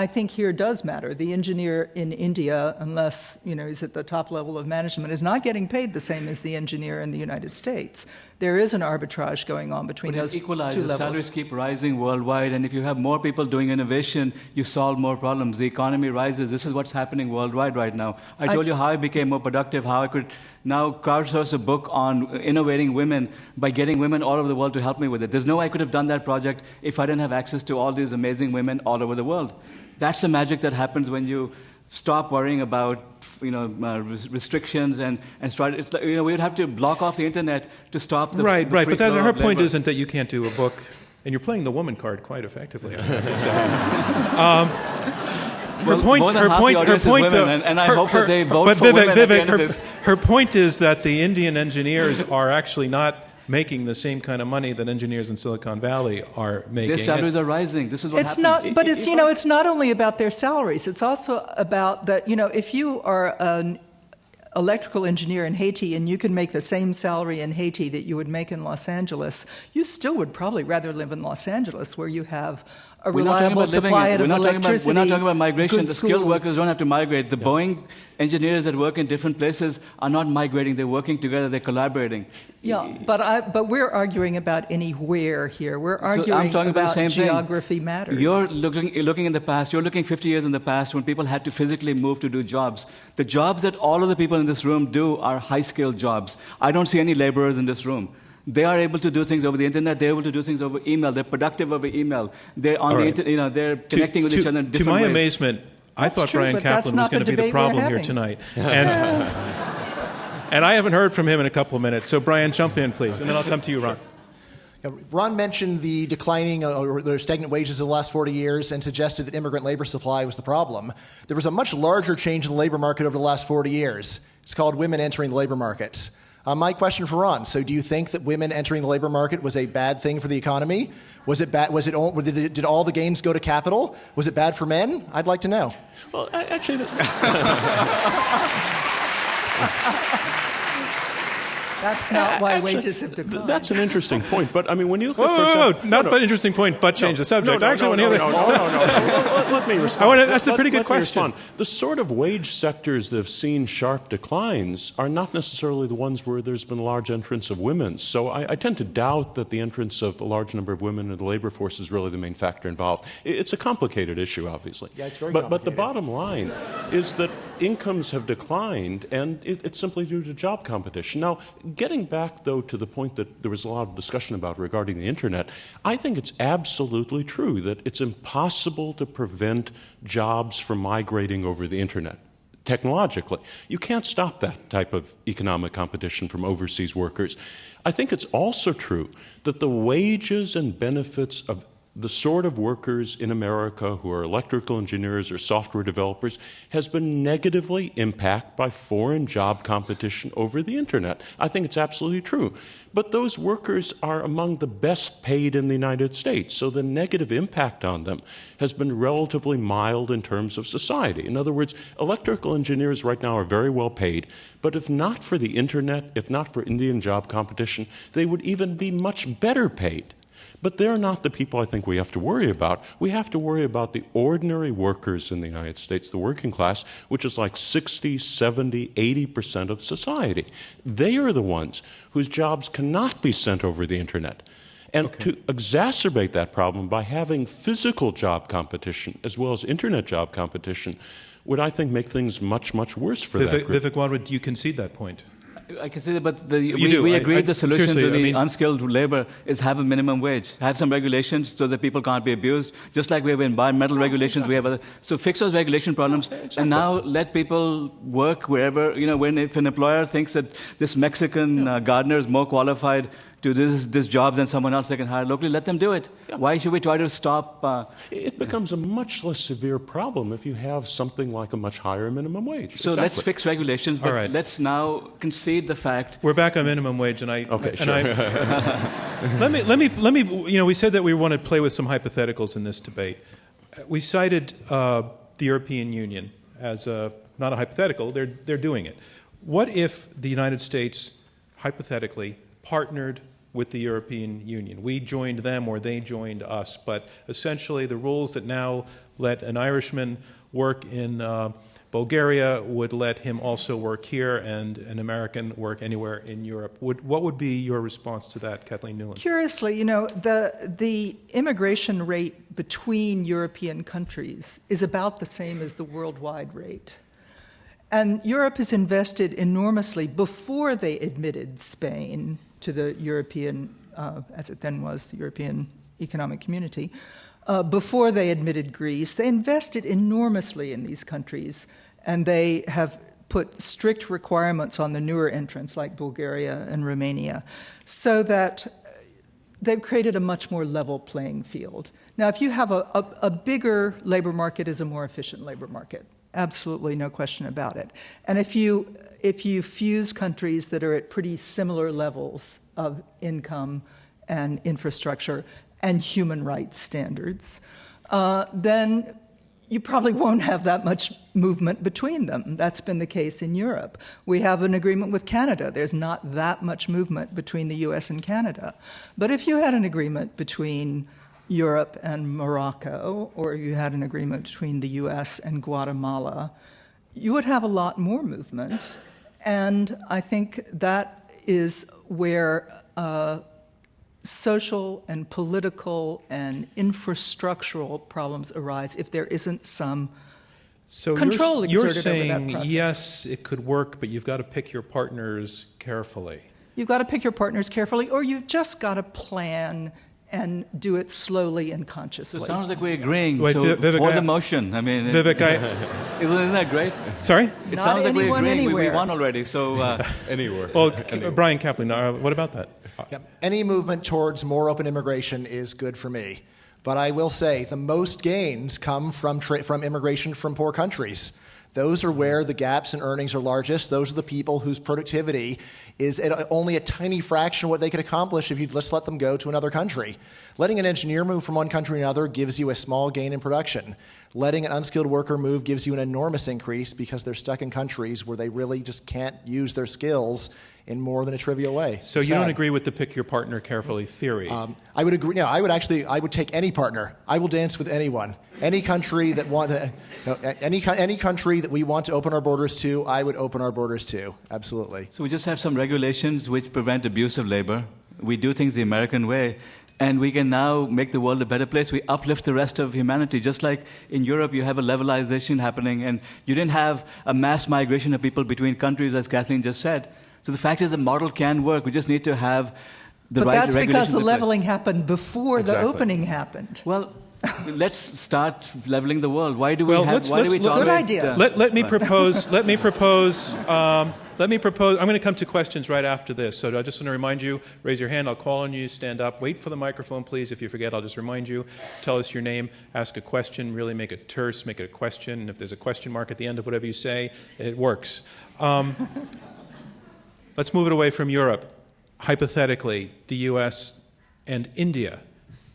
Speaker 5: I think here does matter. The engineer in India, unless he's at the top level of management, is not getting paid the same as the engineer in the United States. There is an arbitrage going on between those two levels.
Speaker 4: Salaries keep rising worldwide, and if you have more people doing innovation, you solve more problems. The economy rises. This is what's happening worldwide right now. I told you how I became more productive, how I could now crowdsource a book on innovating women by getting women all over the world to help me with it. There's no way I could have done that project if I didn't have access to all these amazing women all over the world. That's the magic that happens when you stop worrying about restrictions and start. It's like, we would have to block off the internet to stop the
Speaker 1: right.
Speaker 4: Free
Speaker 1: But
Speaker 4: flow
Speaker 1: her
Speaker 4: of
Speaker 1: point
Speaker 4: labor.
Speaker 1: isn't that you can't do a book, and you're playing the woman card quite effectively. I have to say. Her point,
Speaker 4: and I hope that they vote for women at the end of this.
Speaker 1: Her point is that the Indian engineers are actually not making the same kind of money that engineers in Silicon Valley are making.
Speaker 4: Their salaries are rising. This is what
Speaker 5: It's
Speaker 4: happens.
Speaker 5: not, but it's not only about their salaries. It's also about that. If you are an electrical engineer in Haiti and you can make the same salary in Haiti that you would make in Los Angeles, you still would probably rather live in Los Angeles, where you have a reliable supply of electricity.
Speaker 4: We're not talking about migration.
Speaker 5: good
Speaker 4: The skilled
Speaker 5: schools.
Speaker 4: workers don't have to migrate. The Boeing engineers that work in different places are not migrating. They're working together. They're collaborating.
Speaker 5: Yeah, but we're arguing about anywhere here. We're arguing
Speaker 4: I'm talking about the same
Speaker 5: geography
Speaker 4: thing.
Speaker 5: matters.
Speaker 4: You're looking in the past. You're looking 50 years in the past when people had to physically move to do jobs. The jobs that all of the people in this room do are high-skilled jobs. I don't see any laborers in this room. They are able to do things over the internet. They're able to do things over email. They're productive over email. They're on the internet. They're connecting with each other in different
Speaker 1: To my
Speaker 4: ways.
Speaker 1: amazement, I
Speaker 5: That's
Speaker 1: thought
Speaker 5: true,
Speaker 1: Brian
Speaker 5: but that's
Speaker 1: Kaplan was
Speaker 5: not
Speaker 1: going to
Speaker 5: the
Speaker 1: be the
Speaker 5: debate we're
Speaker 1: problem here
Speaker 5: having.
Speaker 1: tonight, and I haven't heard from him in a couple of minutes. So Brian, jump in, please, and then I'll come to you, Ron.
Speaker 3: Ron mentioned the declining or the stagnant wages of the last 40 years and suggested that immigrant labor supply was the problem. There was a much larger change in the labor market over the last 40 years. It's called women entering the labor market. My question for Ron, so do you think that women entering the labor market was a bad thing for the economy? Was it bad? Did all the gains go to capital? Was it bad for men? I'd like to know.
Speaker 6: Well, actually...
Speaker 5: That's not why wages have declined.
Speaker 6: That's an interesting point. But I mean, when you look
Speaker 1: Whoa, not but interesting point, but change the subject. I actually want to hear that.
Speaker 6: Let me respond.
Speaker 1: That's a pretty good
Speaker 6: Let me
Speaker 1: question.
Speaker 6: respond. The sort of wage sectors that have seen sharp declines are not necessarily the ones where there's been large entrance of women. So I tend to doubt that the entrance of a large number of women in the labor force is really the main factor involved. It's a complicated issue, obviously.
Speaker 3: Yeah, it's very
Speaker 6: But
Speaker 3: complicated.
Speaker 6: the bottom line is that incomes have declined, and it's simply due to job competition. Now, getting back, though, to the point that there was a lot of discussion about regarding the internet, I think it's absolutely true that it's impossible to prevent jobs from migrating over the internet. Technologically, you can't stop that type of economic competition from overseas workers. I think it's also true that the wages and benefits of the sort of workers in America who are electrical engineers or software developers has been negatively impacted by foreign job competition over the internet. I think it's absolutely true. But those workers are among the best paid in the United States, so the negative impact on them has been relatively mild in terms of society. In other words, electrical engineers right now are very well paid, but if not for the internet, if not for Indian job competition, they would even be much better paid. But they're not the people I think we have to worry about. We have to worry about the ordinary workers in the United States, the working class, which is like 60, 70, 80% of society. They are the ones whose jobs cannot be sent over the internet. And to exacerbate that problem by having physical job competition as well as internet job competition would, I think, make things much, much worse for that group.
Speaker 1: Vivek Wadhwa, do you concede that point?
Speaker 4: I can say that, but
Speaker 1: do.
Speaker 4: we agreed the solution
Speaker 1: seriously,
Speaker 4: to the
Speaker 1: I mean-
Speaker 4: unskilled labor is have a minimum wage, have some regulations so that people can't be abused. Just like we have environmental regulations, we have other. So fix those regulation problems, and now let people work wherever. If an employer thinks that this Mexican gardener is more qualified to this job than someone else they can hire locally, let them do it. Why should we try to stop?
Speaker 6: It becomes a much less severe problem if you have something like a much higher minimum wage.
Speaker 4: So let's fix regulations, but
Speaker 1: All right.
Speaker 4: let's now concede the fact.
Speaker 1: We're back on minimum wage, and
Speaker 6: Okay,
Speaker 1: and
Speaker 6: sure.
Speaker 1: let me. We said that we want to play with some hypotheticals in this debate. We cited the European Union as not a hypothetical. They're doing it. What if the United States, hypothetically, partnered with the European Union? We joined them or they joined us, but essentially the rules that now let an Irishman work in Bulgaria would let him also work here, and an American work anywhere in Europe. What would be your response to that, Kathleen Newland?
Speaker 5: Curiously, the immigration rate between European countries is about the same as the worldwide rate. And Europe has invested enormously before they admitted Spain to the European, as it then was, the European Economic Community. Before they admitted Greece, they invested enormously in these countries, and they have put strict requirements on the newer entrants like Bulgaria and Romania, so that they've created a much more level playing field. Now, if you have a bigger labor market is a more efficient labor market. Absolutely no question about it. And if you fuse countries that are at pretty similar levels of income and infrastructure and human rights standards, then you probably won't have that much movement between them. That's been the case in Europe. We have an agreement with Canada. There's not that much movement between the US and Canada. But if you had an agreement between Europe and Morocco, or you had an agreement between the US and Guatemala, you would have a lot more movement. And I think that is where social and political and infrastructural problems arise if there isn't some control
Speaker 1: you're
Speaker 5: exerted over that
Speaker 1: saying,
Speaker 5: process.
Speaker 1: yes, it could work, but you've got to pick your partners carefully.
Speaker 5: You've got to pick your partners carefully, or you've just got to plan and do it slowly and consciously.
Speaker 4: So it sounds like we're agreeing.
Speaker 1: Wait,
Speaker 4: so
Speaker 1: Vivek,
Speaker 4: for the motion. I mean,
Speaker 1: Vivek,
Speaker 4: isn't that great?
Speaker 1: sorry?
Speaker 4: It
Speaker 5: Not
Speaker 4: sounds like we're
Speaker 5: anyone
Speaker 4: agreeing. We
Speaker 5: anywhere.
Speaker 4: won already. So
Speaker 6: Anywhere.
Speaker 1: Well, Brian Kaplan, what about that?
Speaker 3: Yep. Any movement towards more open immigration is good for me. But I will say the most gains come from immigration from poor countries. Those are where the gaps in earnings are largest. Those are the people whose productivity is at only a tiny fraction of what they could accomplish if you just let them go to another country. Letting an engineer move from one country to another gives you a small gain in production. Letting an unskilled worker move gives you an enormous increase because they're stuck in countries where they really just can't use their skills in more than a trivial way.
Speaker 1: So you don't agree with the pick your partner carefully theory?
Speaker 3: I would agree. No, I would take any partner. I will dance with anyone. Any country that any country that we want to open our borders to, I would open our borders to. Absolutely.
Speaker 4: we just have some regulations which prevent abuse of labor. We do things the American way. And we can now make the world a better place. We uplift the rest of humanity. Just like in Europe, you have a levelization happening, and you didn't have a mass migration of people between countries, as Kathleen just said. So the fact is the model can work. We just need to have the right regulations.
Speaker 5: But that's because the
Speaker 4: in place.
Speaker 5: leveling happened before the opening happened.
Speaker 4: Well, let's start leveling the world. Why do we
Speaker 1: Well,
Speaker 4: have? Why do we
Speaker 1: let's look-
Speaker 4: tolerate?
Speaker 5: Good idea.
Speaker 1: Let me propose. Let me propose. I'm going to come to questions right after this. So I just want to remind you: raise your hand. I'll call on you. Stand up. Wait for the microphone, please. If you forget, I'll just remind you. Tell us your name. Ask a question. Really make it terse. Make it a question. And if there's a question mark at the end of whatever you say, it works. Let's move it away from Europe. Hypothetically, the U.S. and India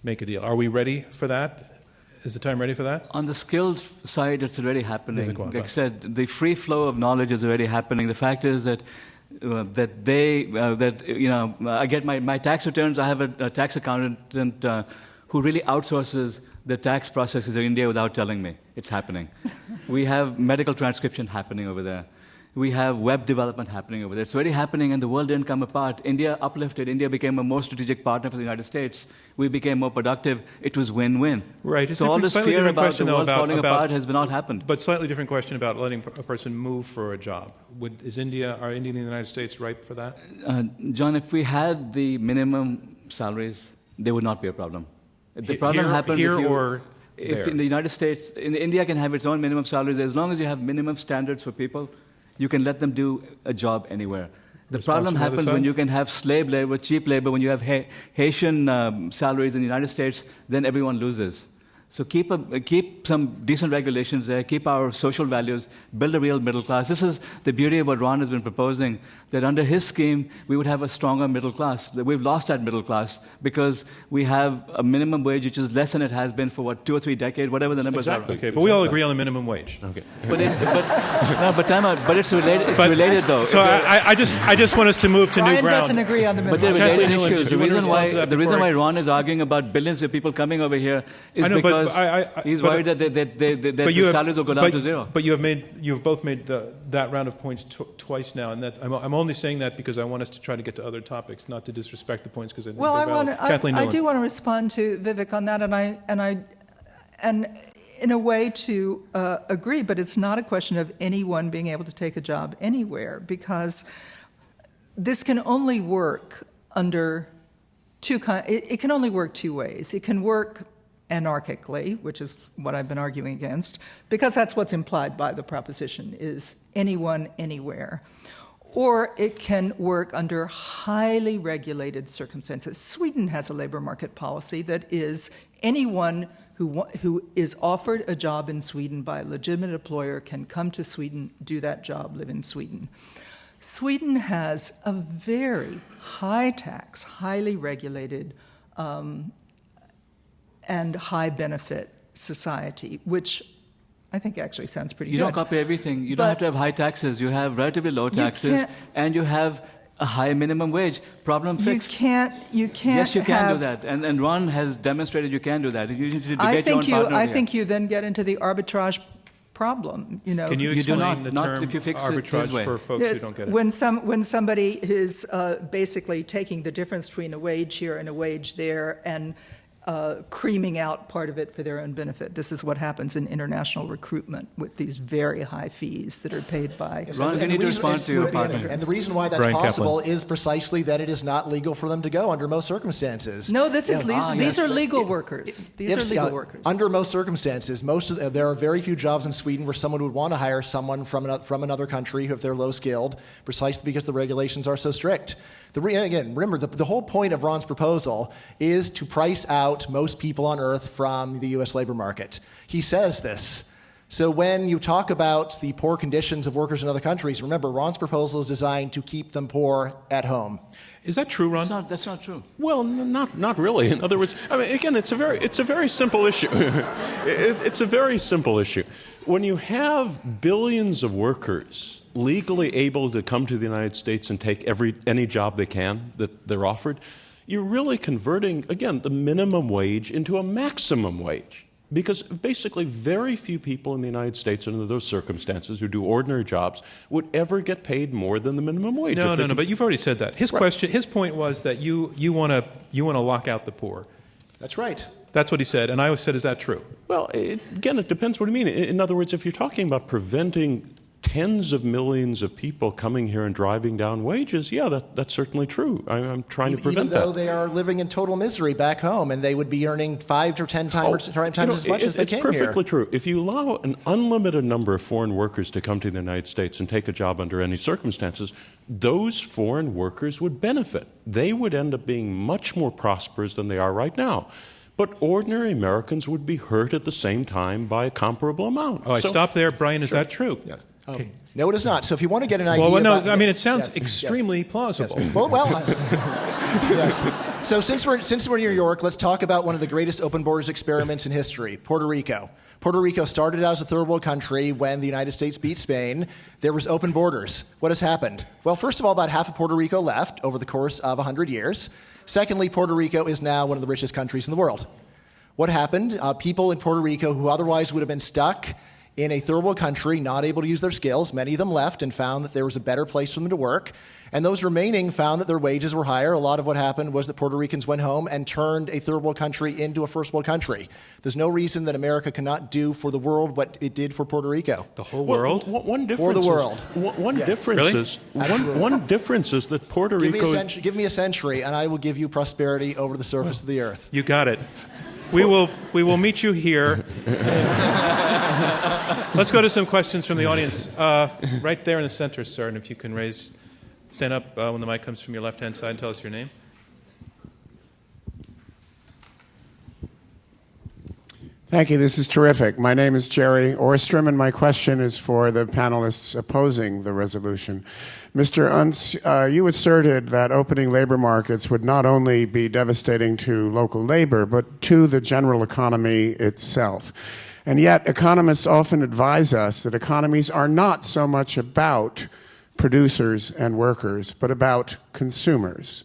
Speaker 1: make a deal. Are we ready for that? Is the time ready for that?
Speaker 4: On the skilled side, it's already happening.
Speaker 1: Vivek,
Speaker 4: Like I said, the free flow of knowledge is already happening. The fact is that I get my tax returns. I have a tax accountant who really outsources the tax processes in India without telling me. It's happening. We have medical transcription happening over there. We have web development happening over there. It's already happening, and the world didn't come apart. India uplifted. India became a more strategic partner for the United States. We became more productive. It was win-win.
Speaker 1: Right. It's
Speaker 4: So all this
Speaker 1: slightly
Speaker 4: fear
Speaker 1: different
Speaker 4: about
Speaker 1: question,
Speaker 4: the
Speaker 1: though,
Speaker 4: world falling apart has not happened.
Speaker 1: But slightly different question about letting a person move for a job. Are India and the United States ripe for that?
Speaker 4: John, if we had the minimum salaries, there would not be a problem. The problem
Speaker 1: Here-
Speaker 4: happens
Speaker 1: here
Speaker 4: if you,
Speaker 1: or
Speaker 4: if
Speaker 1: there?
Speaker 4: in the United States, India can have its own minimum salaries. As long as you have minimum standards for people, you can let them do a job anywhere. The problem
Speaker 1: from the other
Speaker 4: happens
Speaker 1: side?
Speaker 4: when you can have slave labor, cheap labor, when you have Haitian salaries in the United States, then everyone loses. So keep some decent regulations there, keep our social values, build a real middle class. This is the beauty of what Ron has been proposing, that under his scheme, we would have a stronger middle class. That we've lost that middle class because we have a minimum wage which is less than it has been for, 2 or 3 decades, whatever the numbers
Speaker 6: Exactly.
Speaker 4: are.
Speaker 1: Okay, but we all agree on the minimum wage.
Speaker 6: Okay.
Speaker 4: But it's related. It's related, though.
Speaker 1: So I just want us to move to new
Speaker 5: Brian
Speaker 1: ground.
Speaker 5: doesn't agree on the
Speaker 4: But
Speaker 5: minimum.
Speaker 4: they're related
Speaker 1: Kathleen Newland,
Speaker 4: issues.
Speaker 1: do you want to respond to that
Speaker 4: The reason
Speaker 1: before
Speaker 4: why
Speaker 1: I-
Speaker 4: Ron is arguing about billions of people coming over here is
Speaker 1: I know, but
Speaker 4: because he's
Speaker 1: but-
Speaker 4: worried that the salaries will go down to zero.
Speaker 1: But you've both made that round of points twice now, and that I'm only saying that because I want us to try to get to other topics, not to disrespect the points because I think
Speaker 5: Well,
Speaker 1: they're valid. Kathleen
Speaker 5: I
Speaker 1: Newland.
Speaker 5: do want to respond to Vivek on that, and in a way to agree, but it's not a question of anyone being able to take a job anywhere, because this can only work under it can only work two ways. It can work anarchically, which is what I've been arguing against, because that's what's implied by the proposition, is anyone, anywhere. Or it can work under highly regulated circumstances. Sweden has a labor market policy that is anyone who is offered a job in Sweden by a legitimate employer can come to Sweden, do that job, live in Sweden. Sweden has a very high tax, highly regulated, and high benefit society, which I think actually sounds pretty
Speaker 4: You
Speaker 5: good.
Speaker 4: don't copy everything. You
Speaker 5: But
Speaker 4: don't have to have high taxes. You have relatively low taxes,
Speaker 5: can't-
Speaker 4: and you have a high minimum wage. Problem
Speaker 5: You
Speaker 4: fixed.
Speaker 5: can't.
Speaker 4: Yes, you can
Speaker 5: have,
Speaker 4: do that, and Ron has demonstrated you can do that. You need to
Speaker 5: I
Speaker 4: get your own
Speaker 5: think you.
Speaker 4: partner
Speaker 5: I
Speaker 4: here.
Speaker 5: think you then get into the arbitrage problem. You know,
Speaker 1: Can you
Speaker 4: You do
Speaker 1: explain
Speaker 4: not-
Speaker 1: the
Speaker 4: not
Speaker 1: term
Speaker 4: if you fix it his
Speaker 1: arbitrage
Speaker 4: way.
Speaker 1: for folks who
Speaker 5: Yes,
Speaker 1: don't get it?
Speaker 5: when somebody is basically taking the difference between a wage here and a wage there and creaming out part of it for their own benefit. This is what happens in international recruitment with these very high fees that are paid by.
Speaker 4: Ron, you need to respond to your partner.
Speaker 3: And the reason why that's
Speaker 1: Brian
Speaker 3: possible
Speaker 1: Kaplan.
Speaker 3: is precisely that it is not legal for them to go under most circumstances.
Speaker 5: No, this is
Speaker 4: yes.
Speaker 5: these are legal workers. These are legal workers.
Speaker 3: Under most circumstances, there are very few jobs in Sweden where someone would want to hire someone from another country if they're low skilled, precisely because the regulations are so strict. Again, remember, the whole point of Ron's proposal is to price out most people on Earth from the U.S. labor market. He says this. So when you talk about the poor conditions of workers in other countries, remember, Ron's proposal is designed to keep them poor at home.
Speaker 1: Is that true, Ron?
Speaker 4: That's not true.
Speaker 6: Well, not really. In other words, I mean, again, it's a very simple issue. It's a very simple issue. When you have billions of workers legally able to come to the United States and take any job they can that they're offered, you're really converting, again, the minimum wage into a maximum wage. Because basically very few people in the United States under those circumstances who do ordinary jobs would ever get paid more than the minimum wage.
Speaker 1: No, but you've already said that. His point was that you want to lock out the poor.
Speaker 3: That's right.
Speaker 1: That's what he said, and I said, is that true?
Speaker 6: Well, again, it depends what you mean. In other words, if you're talking about preventing tens of millions of people coming here and driving down wages, yeah, that's certainly true. I'm trying to prevent
Speaker 3: Even though
Speaker 6: that.
Speaker 3: they are living in total misery back home, and they would be earning 5 to 10 times as much as they came
Speaker 6: It's perfectly
Speaker 3: here.
Speaker 6: true. If you allow an unlimited number of foreign workers to come to the United States and take a job under any circumstances, those foreign workers would benefit. They would end up being much more prosperous than they are right now. But ordinary Americans would be hurt at the same time by a comparable amount.
Speaker 1: Oh, I stopped there. Brian, is that true?
Speaker 3: Yeah. No, it is not. So if you want to get an idea
Speaker 1: Well, no,
Speaker 3: about-
Speaker 1: I mean, it sounds
Speaker 3: Yes,
Speaker 1: extremely
Speaker 3: yes.
Speaker 1: plausible.
Speaker 3: Yes. So since we're in New York, let's talk about one of the greatest open borders experiments in history, Puerto Rico. Puerto Rico started out as a third world country when the United States beat Spain. There was open borders. What has happened? Well, first of all, about half of Puerto Rico left over the course of 100 years. Secondly, Puerto Rico is now one of the richest countries in the world. What happened? People in Puerto Rico who otherwise would have been stuck in a third world country, not able to use their skills. Many of them left and found that there was a better place for them to work. And those remaining found that their wages were higher. A lot of what happened was that Puerto Ricans went home and turned a third world country into a first world country. There's no reason that America cannot do for the world what it did for Puerto Rico.
Speaker 1: The whole world?
Speaker 6: One difference
Speaker 3: For the world.
Speaker 6: One
Speaker 3: Yes.
Speaker 6: difference
Speaker 1: Really?
Speaker 6: is one difference is that Puerto Rico.
Speaker 3: Give me a century, and I will give you prosperity over the surface of the earth.
Speaker 1: You got it. We will meet you here. Let's go to some questions from the audience. Right there in the center, sir, and if you can stand up when the mic comes from your left-hand side and tell us your name.
Speaker 7: Thank you. This is terrific. My name is Jerry Orstrom, and my question is for the panelists opposing the resolution. Mr. Unz, you asserted that opening labor markets would not only be devastating to local labor, but to the general economy itself. And yet, economists often advise us that economies are not so much about producers and workers, but about consumers.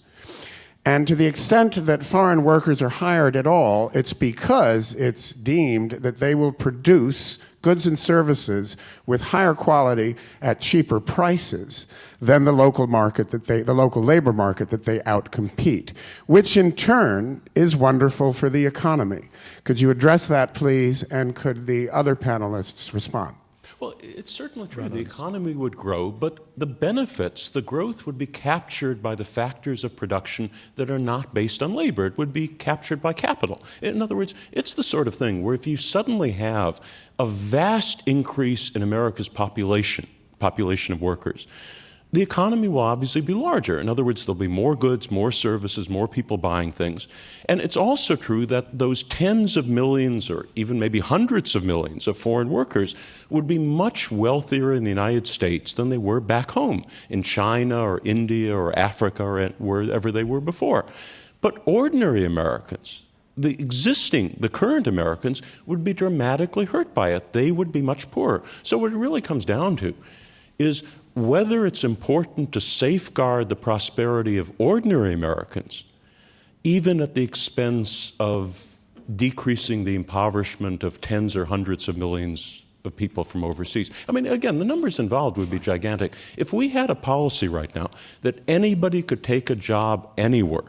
Speaker 7: And to the extent that foreign workers are hired at all, it's because it's deemed that they will produce goods and services with higher quality at cheaper prices than the local labor market that they outcompete, which in turn is wonderful for the economy. Could you address that, please, and could the other panelists respond?
Speaker 6: Well, it's certainly true. The economy would grow, but the benefits, the growth would be captured by the factors of production that are not based on labor. It would be captured by capital. In other words, it's the sort of thing where if you suddenly have a vast increase in America's population of workers, the economy will obviously be larger. In other words, there'll be more goods, more services, more people buying things. And it's also true that those tens of millions or even maybe hundreds of millions of foreign workers would be much wealthier in the United States than they were back home in China or India or Africa or wherever they were before. But ordinary Americans, the current Americans, would be dramatically hurt by it. They would be much poorer. So what it really comes down to is whether it's important to safeguard the prosperity of ordinary Americans, even at the expense of decreasing the impoverishment of tens or hundreds of millions of people from overseas. I mean, again, the numbers involved would be gigantic. If we had a policy right now that anybody could take a job anywhere,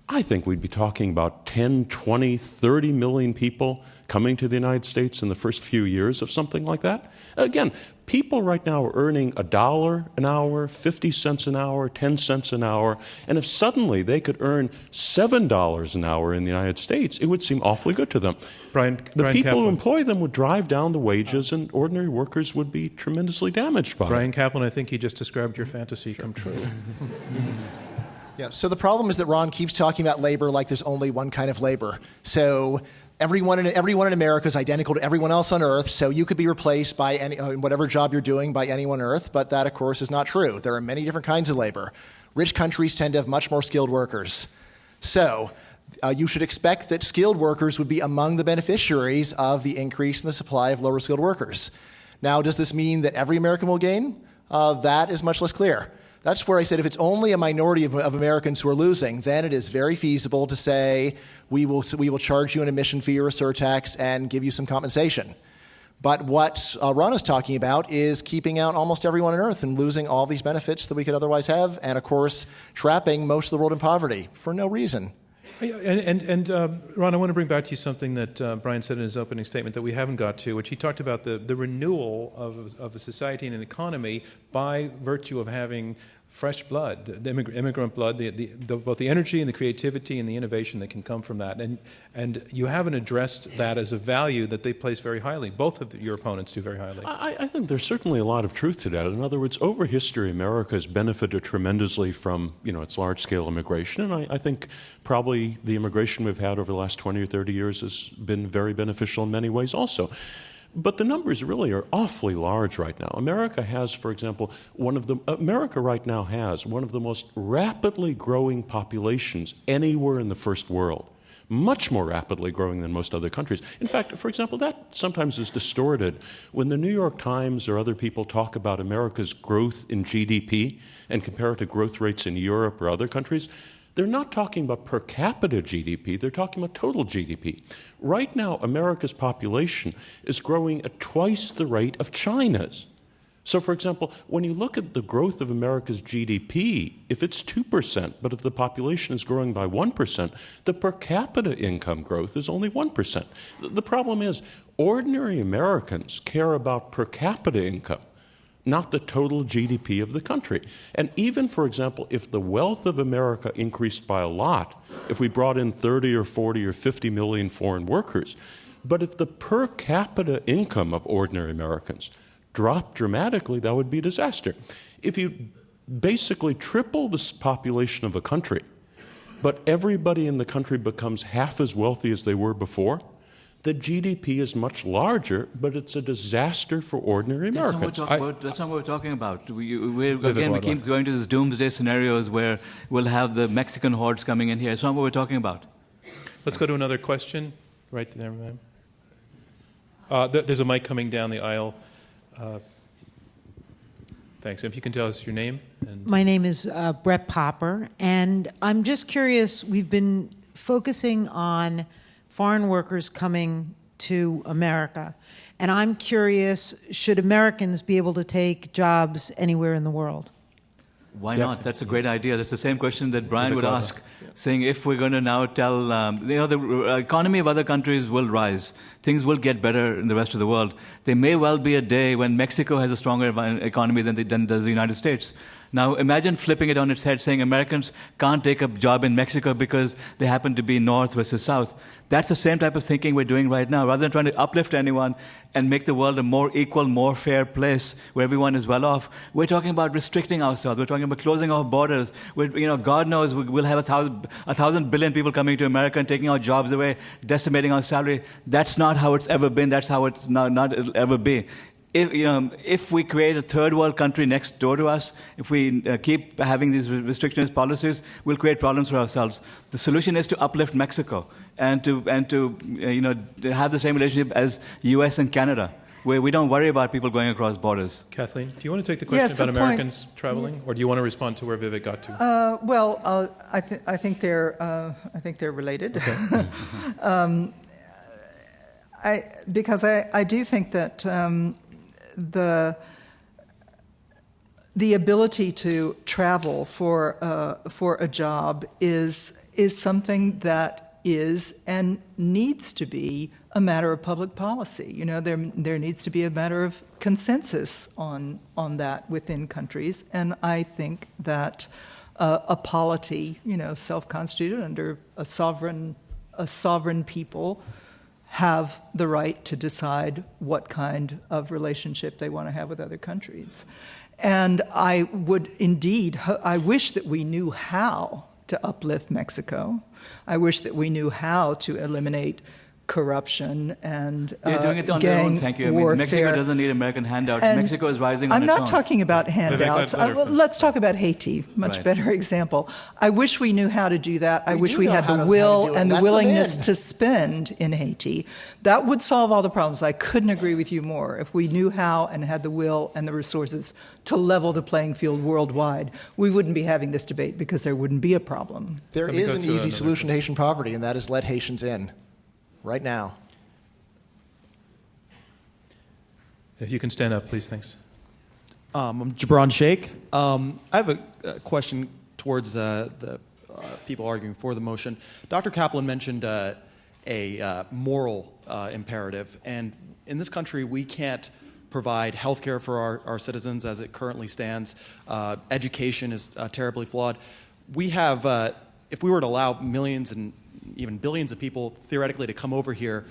Speaker 6: I think we'd be talking about 10, 20, 30 million people coming to the United States in the first few years of something like that. Again, people right now are earning $1 an hour, 50 cents an hour, 10 cents an hour, and if suddenly they could earn $7 an hour in the United States, it would seem awfully good to them.
Speaker 1: Brian
Speaker 6: people
Speaker 1: Kaplan.
Speaker 6: who employ them would drive down the wages, and ordinary workers would be tremendously damaged by it.
Speaker 1: Brian Kaplan, I think you just described your fantasy come true.
Speaker 3: Yeah, so the problem is that Ron keeps talking about labor like there's only one kind of labor. So everyone in America is identical to everyone else on Earth, so you could be replaced by whatever job you're doing by anyone on Earth, but that, of course, is not true. There are many different kinds of labor. Rich countries tend to have much more skilled workers. So you should expect that skilled workers would be among the beneficiaries of the increase in the supply of lower skilled workers. Now, does this mean that every American will gain? That is much less clear. That's where I said if it's only a minority of Americans who are losing, then it is very feasible to say we will charge you an admission fee or a surtax and give you some compensation. But what Ron is talking about is keeping out almost everyone on Earth and losing all these benefits that we could otherwise have, and of course trapping most of the world in poverty for no reason.
Speaker 1: And Ron, I want to bring back to you something that Brian said in his opening statement that we haven't got to, which he talked about the renewal of a society and an economy by virtue of having fresh blood, the immigrant blood, both the energy and the creativity and the innovation that can come from that. And you haven't addressed that as a value that they place very highly. Both of your opponents do very highly.
Speaker 6: I think there's certainly a lot of truth to that. In other words, over history, America has benefited tremendously from its large-scale immigration, and I think probably the immigration we've had over the last 20 or 30 years has been very beneficial in many ways also. But the numbers really are awfully large right now. America has, for example, America right now has one of the most rapidly growing populations anywhere in the first world. Much more rapidly growing than most other countries. In fact, for example, that sometimes is distorted when the New York Times or other people talk about America's growth in GDP and compare it to growth rates in Europe or other countries. They're not talking about per capita GDP, they're talking about total GDP. Right now, America's population is growing at twice the rate of China's. So, for example, when you look at the growth of America's GDP, if it's 2%, but if the population is growing by 1%, the per capita income growth is only 1%. The problem is, ordinary Americans care about per capita income, not the total GDP of the country. And even, for example, if the wealth of America increased by a lot, if we brought in 30 or 40 or 50 million foreign workers, but if the per capita income of ordinary Americans dropped dramatically, that would be a disaster. If you basically triple the population of a country, but everybody in the country becomes half as wealthy as they were before, the GDP is much larger, but it's a disaster for ordinary Americans.
Speaker 4: That's not what we're talking about. We keep going to these doomsday scenarios where we'll have the Mexican hordes coming in here. It's not what we're talking about.
Speaker 1: Let's go to another question. Right there, ma'am. There's a mic coming down the aisle. Thanks. If you can tell us your name.
Speaker 8: My name is Brett Popper, and I'm just curious, we've been focusing on foreign workers coming to America, and I'm curious, should Americans be able to take jobs anywhere in the world?
Speaker 4: Why not? That's a great idea. That's the same question that Brian would ask, saying if we're going to now tell, the economy of other countries will rise. Things will get better in the rest of the world. There may well be a day when Mexico has a stronger economy than does the United States. Now, imagine flipping it on its head, saying Americans can't take a job in Mexico because they happen to be North versus South. That's the same type of thinking we're doing right now. Rather than trying to uplift anyone and make the world a more equal, more fair place where everyone is well off, we're talking about restricting ourselves. We're talking about closing our borders. God knows we'll have a thousand billion people coming to America and taking our jobs away, decimating our salary. That's not how it's ever been. That's how it's not it'll ever be. If we create a third world country next door to us, if we keep having these restrictionist policies, we'll create problems for ourselves. The solution is to uplift Mexico and to have the same relationship as U.S. and Canada, where we don't worry about people going across borders.
Speaker 1: Kathleen, do you want to take the question
Speaker 5: Yes,
Speaker 1: about Americans traveling, or do you want to respond to where Vivek got to?
Speaker 5: I think they're related.
Speaker 1: Okay.
Speaker 5: Because I do think that the ability to travel for a job is something that is and needs to be a matter of public policy. There needs to be a matter of consensus on that within countries, and I think that a polity, self-constituted under a sovereign people, have the right to decide what kind of relationship they want to have with other countries. And I would indeed, I wish that we knew how to uplift Mexico. I wish that we knew how to eliminate corruption and
Speaker 4: they're doing it on their own, thank you. Mexico doesn't need American handouts.
Speaker 5: And
Speaker 4: Mexico is rising on its own.
Speaker 5: I'm not talking about handouts. Let's talk about Haiti, much better example. I wish we knew how to do that. I wish we had the will and the willingness to spend in Haiti. That would solve all the problems. I couldn't agree with you more. If we knew how and had the will and the resources to level the playing field worldwide, we wouldn't be having this debate because there wouldn't be a problem.
Speaker 3: There is an easy solution to Haitian poverty, and that is let Haitians in. Right now.
Speaker 1: If you can stand up, please, thanks.
Speaker 9: I'm Gibran Sheikh. I have a question towards the people arguing for the motion. Dr. Kaplan mentioned a moral imperative, and in this country we can't provide health care for our citizens as it currently stands. Education is terribly flawed. We have, if we were to allow millions and even billions of people theoretically to come over here,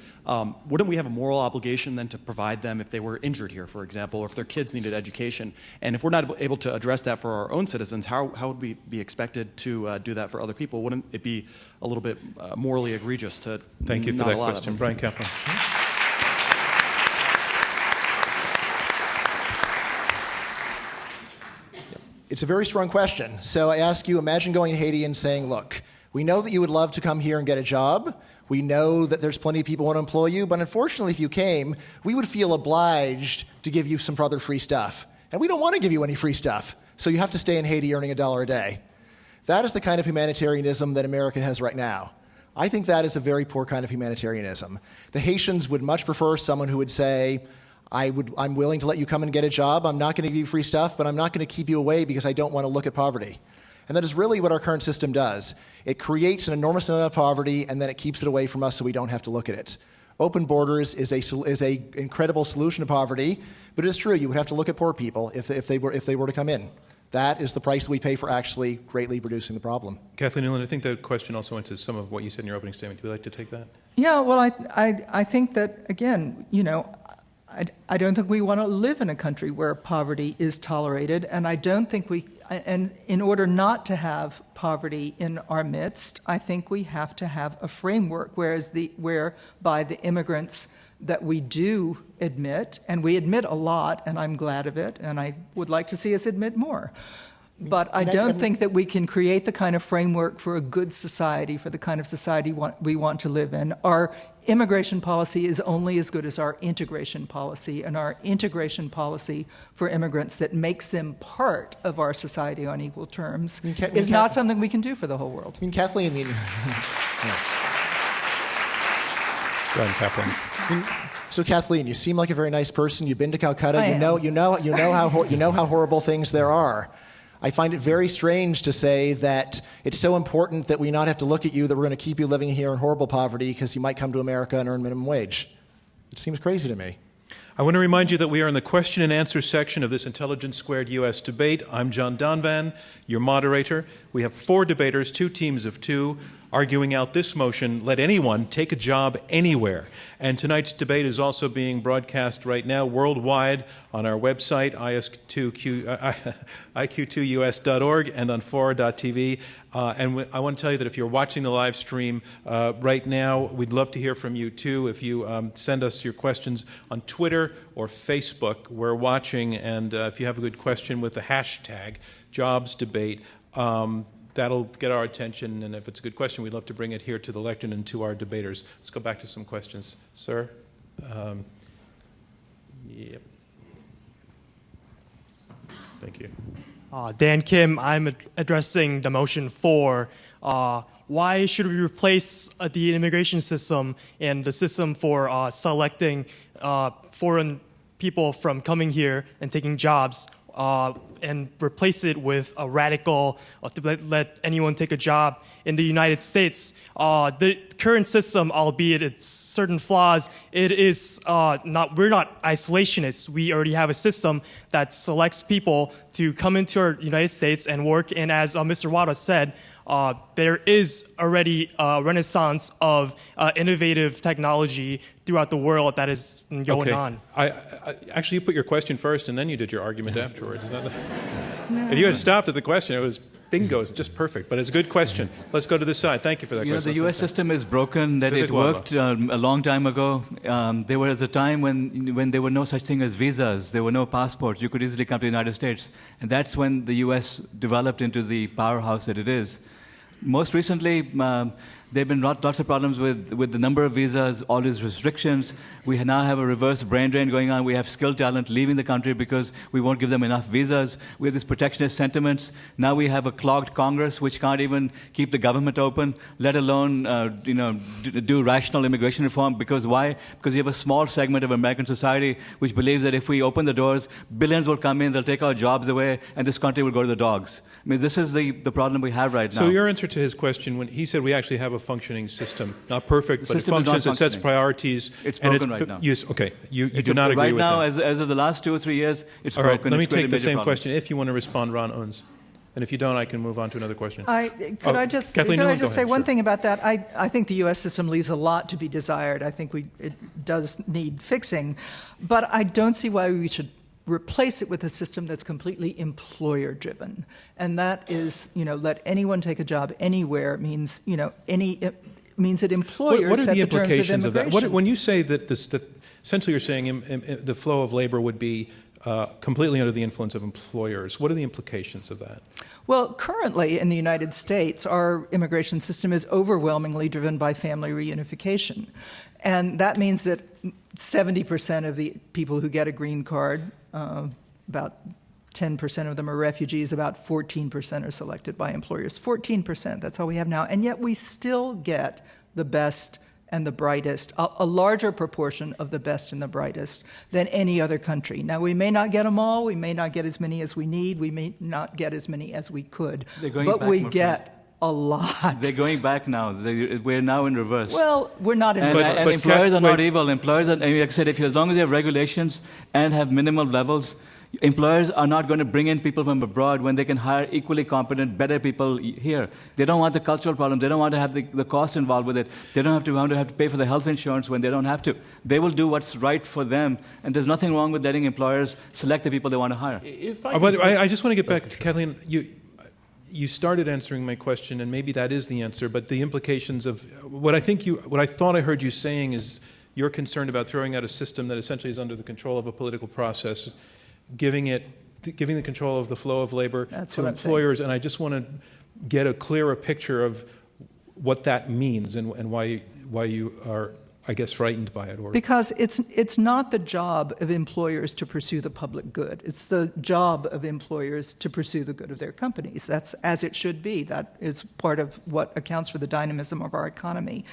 Speaker 9: wouldn't we have a moral obligation then to provide them if they were injured here, for example, or if their kids needed education? And if we're not able to address that for our own citizens, how would we be expected to do that for other people? Wouldn't it be a little bit morally egregious to
Speaker 1: Thank you for
Speaker 9: not
Speaker 1: that
Speaker 9: allow
Speaker 1: question.
Speaker 9: that?
Speaker 1: Brian Kaplan.
Speaker 3: It's a very strong question. So I ask you, imagine going to Haiti and saying, look, we know that you would love to come here and get a job. We know that there's plenty of people who want to employ you, but unfortunately, if you came, we would feel obliged to give you some other free stuff. And we don't want to give you any free stuff, so you have to stay in Haiti earning $1 a day. That is the kind of humanitarianism that America has right now. I think that is a very poor kind of humanitarianism. The Haitians would much prefer someone who would say, I'm willing to let you come and get a job. I'm not going to give you free stuff, but I'm not going to keep you away because I don't want to look at poverty. And that is really what our current system does. It creates an enormous amount of poverty, and then it keeps it away from us so we don't have to look at it. Open borders is a incredible solution to poverty, but it is true, you would have to look at poor people if they were to come in. That is the price we pay for actually greatly reducing the problem.
Speaker 1: Kathleen Newland, I think the question also went to some of what you said in your opening statement. Would you like to take that?
Speaker 5: Yeah, well, I think that, again, I don't think we want to live in a country where poverty is tolerated, and I don't think and in order not to have poverty in our midst, I think we have to have a framework whereby the immigrants that we do admit, and we admit a lot, and I'm glad of it, and I would like to see us admit more. But I don't think that we can create the kind of framework for a good society, for the kind of society we want to live in. Our immigration policy is only as good as our integration policy, and our integration policy for immigrants that makes them part of our society on equal terms is not something we can do for the whole world.
Speaker 3: Kathleen,
Speaker 1: Go ahead, Kathleen.
Speaker 3: So Kathleen, you seem like a very nice person. You've been to Calcutta. You know how horrible things there are. I find it very strange to say that it's so important that we not have to look at you, that we're going to keep you living here in horrible poverty because you might come to America and earn minimum wage. It seems crazy to me.
Speaker 1: I want to remind you that we are in the question and answer section of this Intelligence Squared U.S. debate. I'm John Donvan, your moderator. We have 4 debaters, 2 teams of 2, arguing out this motion, let anyone take a job anywhere. And tonight's debate is also being broadcast right now worldwide on our website, iq2us.org, and on fora.tv. And I want to tell you that if you're watching the live stream right now, we'd love to hear from you too. If you send us your questions on Twitter or Facebook, we're watching. And if you have a good question with the hashtag #JobsDebate, that'll get our attention, and if it's a good question, we'd love to bring it here to the lectern and to our debaters. Let's go back to some questions. Sir? Yep. Thank you.
Speaker 10: Dan Kim, I'm addressing the motion 4. Why should we replace the immigration system and the system for selecting foreign people from coming here and taking jobs and replace it with a radical, let anyone take a job in the United States? The current system, albeit its certain flaws, it is we're not isolationists. We already have a system that selects people to come into our United States and work. And as Mr. Wada said, there is already a renaissance of innovative technology throughout the world that is going on.
Speaker 1: Actually, you put your question first, and then you did your argument afterwards. Is that If you had stopped at the question, it was bingo. It's just perfect. But it's a good question. Let's go to this side. Thank you for that question.
Speaker 4: The U.S. system is broken, that it worked a long time ago. There was a time when there were no such thing as visas. There were no passports. You could easily come to the United States. And that's when the U.S. developed into the powerhouse that it is. Most recently, there have been lots of problems with the number of visas, all these restrictions. We now have a reverse brain drain going on. We have skilled talent leaving the country because we won't give them enough visas. We have these protectionist sentiments. Now we have a clogged Congress which can't even keep the government open, let alone do rational immigration reform. Because why? Because you have a small segment of American society which believes that if we open the doors, billions will come in, they'll take our jobs away, and this country will go to the dogs. I mean, this is the problem we have right now.
Speaker 1: So your answer to his question, when he said we actually have a functioning system, not perfect, but it functions, it sets priorities.
Speaker 4: It's broken right now.
Speaker 1: Yes, okay, you do not agree
Speaker 4: right
Speaker 1: with
Speaker 4: now,
Speaker 1: that.
Speaker 4: As of the last 2 or 3 years, it's
Speaker 1: All
Speaker 4: broken.
Speaker 1: Right, let me take the same
Speaker 4: problems.
Speaker 1: question. If you want to respond, Ron Owens. And if you don't, I can move on to another question.
Speaker 5: Could I just say one thing about that? I think the U.S. system leaves a lot to be desired. I think it does need fixing. But I don't see why we should replace it with a system that's completely employer-driven. And that is, let anyone take a job anywhere means, it means that employers
Speaker 1: what are
Speaker 5: set
Speaker 1: the
Speaker 5: the terms of
Speaker 1: implications of that?
Speaker 5: immigration.
Speaker 1: When you say that essentially you're saying the flow of labor would be completely under the influence of employers, what are the implications of that?
Speaker 5: Well, currently in the United States, our immigration system is overwhelmingly driven by family reunification. And that means that 70% of the people who get a green card, about 10% of them are refugees, about 14% are selected by employers. 14%, that's all we have now. And yet we still get the best and the brightest, a larger proportion of the best and the brightest than any other country. Now, we may not get them all, we may not get as many as we need, we may not get as many as we could, but we get a lot.
Speaker 4: They're going back now. We're now in reverse.
Speaker 5: Well, we're not in
Speaker 4: and,
Speaker 5: reverse.
Speaker 4: Employers are not evil. Employers are, like I said, as long as you have regulations and have minimal levels, employers are not going to bring in people from abroad when they can hire equally competent, better people here. They don't want the cultural problems. They don't want to have the cost involved with it. They don't want to have to pay for the health insurance when they don't have to. They will do what's right for them, and there's nothing wrong with letting employers select the people they want to hire.
Speaker 1: I just want to get back to Kathleen. You started answering my question, and maybe that is the answer, but the implications of what I thought I heard you saying is you're concerned about throwing out a system that essentially is under the control of a political process, giving the control of the flow of labor to employers, and I just want to get a clearer picture of what that means and why you are, I guess, frightened by it.
Speaker 5: Because it's not the job of employers to pursue the public good. It's the job of employers to pursue the good of their companies. That's as it should be. That is part of what accounts for the dynamism of our economy.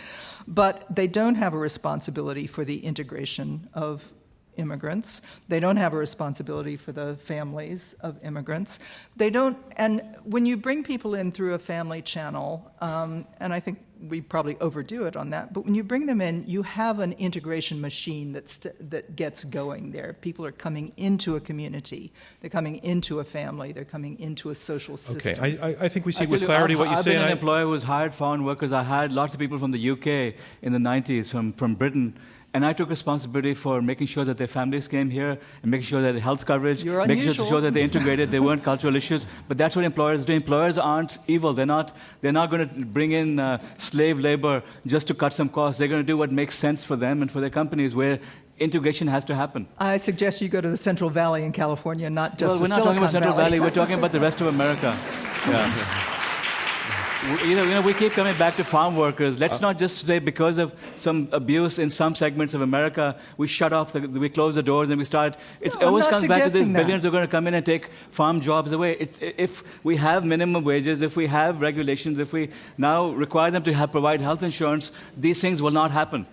Speaker 5: But they don't have a responsibility for the integration of immigrants. They don't have a responsibility for the families of immigrants. They don't, and when you bring people in through a family channel, and I think we probably overdo it on that, but when you bring them in, you have an integration machine that gets going there. People are coming into a community. They're coming into a family. They're coming into a social system.
Speaker 1: Okay, I think we see with clarity what you say.
Speaker 4: I've been an employer who's hired foreign workers. I hired lots of people from the UK in the 90s, from Britain. And I took responsibility for making sure that their families came here and making sure that they had health coverage, making sure that they integrated, they weren't cultural issues. But that's what employers do. Employers aren't evil. They're not going to bring in slave labor just to cut some costs. They're going to do what makes sense for them and for their companies, where integration has to happen.
Speaker 5: I suggest you go to the Central Valley in California, not just
Speaker 4: we're not talking about Central Valley. We're talking about the rest of America. Yeah. We keep coming back to farm workers. Let's not just say because of some abuse in some segments of America, we we close the doors and we start. It always comes back to this: billions are going to come in and take farm jobs away. If we have minimum wages, if we have regulations, if we now require them to provide health insurance, these things will not happen.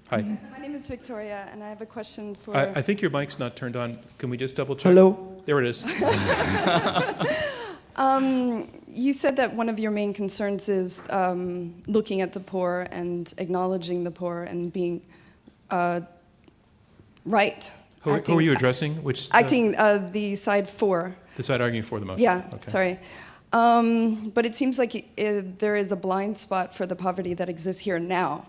Speaker 1: Hi.
Speaker 11: My name is Victoria, and I have a question for...
Speaker 1: I think your mic's not turned on. Can we just double check?
Speaker 11: Hello?
Speaker 1: There it is.
Speaker 11: You said that one of your main concerns is looking at the poor and acknowledging the poor and being right.
Speaker 1: Who are you addressing?
Speaker 11: Acting the side for.
Speaker 1: The side arguing for the motion.
Speaker 11: Yeah,
Speaker 1: okay.
Speaker 11: Sorry. But it seems like there is a blind spot for the poverty that exists here now.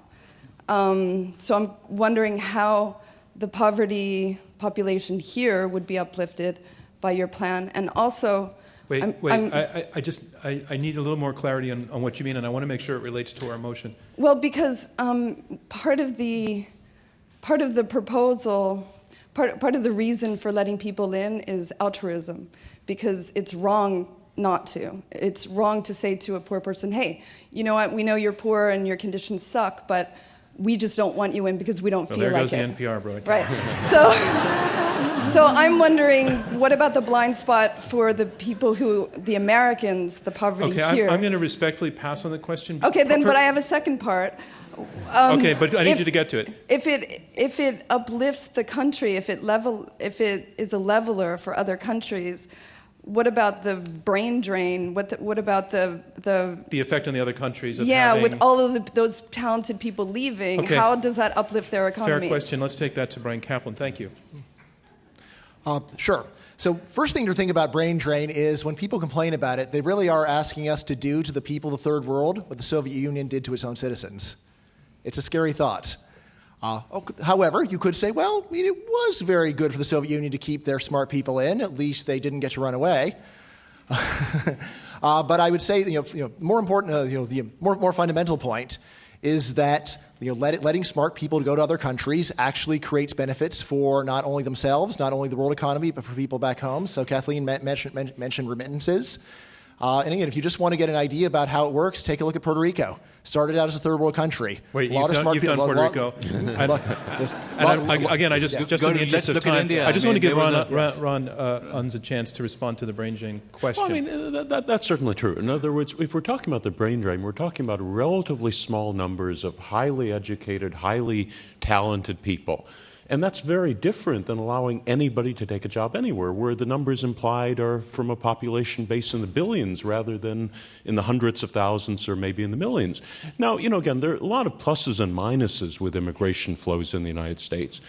Speaker 11: So I'm wondering how the poverty population here would be uplifted by your plan, and also...
Speaker 1: Wait. I need a little more clarity on what you mean, and I want to make sure it relates to our motion.
Speaker 11: Well, because part of the proposal, part of the reason for letting people in is altruism, because it's wrong not to. It's wrong to say to a poor person, hey, you know what, we know you're poor and your conditions suck, but we just don't want you in because we don't feel like it.
Speaker 1: There goes the NPR broadcast.
Speaker 11: Right. So I'm wondering, what about the blind spot for the people the Americans, the poverty here?
Speaker 1: I'm going to respectfully pass on the question.
Speaker 11: Okay, but I have a second part.
Speaker 1: Okay, but I need you to get to it.
Speaker 11: If it uplifts the country, if it is a leveler for other countries, what about the brain drain? What about the
Speaker 1: effect on the other countries of
Speaker 11: with all of those talented people leaving?
Speaker 1: Okay.
Speaker 11: How does that uplift their economy?
Speaker 1: Fair question. Let's take that to Brian Kaplan. Thank you.
Speaker 3: Sure. So first thing to think about brain drain is when people complain about it, they really are asking us to do to the people of the third world what the Soviet Union did to its own citizens. It's a scary thought. However, you could say, well, it was very good for the Soviet Union to keep their smart people in. At least they didn't get to run away. But I would say, more important, the more fundamental point is that letting smart people go to other countries actually creates benefits for not only themselves, not only the world economy, but for people back home. So Kathleen mentioned remittances. And again, if you just want to get an idea about how it works, take a look at Puerto Rico. Started out as a third world country.
Speaker 1: Wait, you've done Puerto Rico. Again, just in the interest of time, I just want to give Ron Unz a chance to respond to the brain drain question.
Speaker 6: Well, I mean, that's certainly true. In other words, if we're talking about the brain drain, we're talking about relatively small numbers of highly educated, highly talented people. And that's very different than allowing anybody to take a job anywhere, where the numbers implied are from a population base in the billions rather than in the hundreds of thousands or maybe in the millions. Now, again, there are a lot of pluses and minuses with immigration flows in the United States.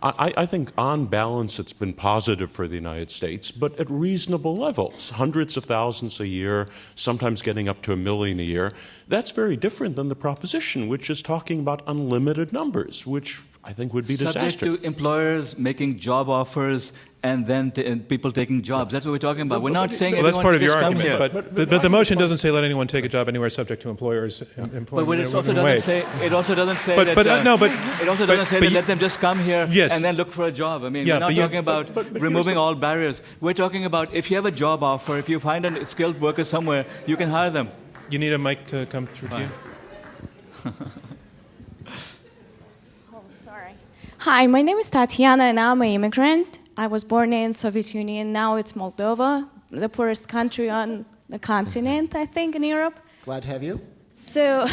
Speaker 6: I think on balance it's been positive for the United States, but at reasonable levels, hundreds of thousands a year, sometimes getting up to 1 million a year. That's very different than the proposition, which is talking about unlimited numbers, which I think would be disastrous.
Speaker 4: Subject to employers making job offers and then people taking jobs. That's what we're talking about. We're not saying
Speaker 1: that's part of your
Speaker 4: argument.
Speaker 1: But the motion doesn't say let anyone take a job anywhere subject to employers' employment.
Speaker 4: But it also doesn't say. It also doesn't say
Speaker 1: that.
Speaker 4: It also doesn't say that let them just come here and then look for a job. I mean, we're not talking about removing all barriers. We're talking about if you have a job offer, if you find a skilled worker somewhere, you can hire them.
Speaker 1: You need a mic to come through to you.
Speaker 12: Hi, my name is Tatiana and I'm an immigrant. I was born in Soviet Union. Now it's Moldova, the poorest country on the continent, I think, in Europe.
Speaker 3: Glad to have you.
Speaker 12: So,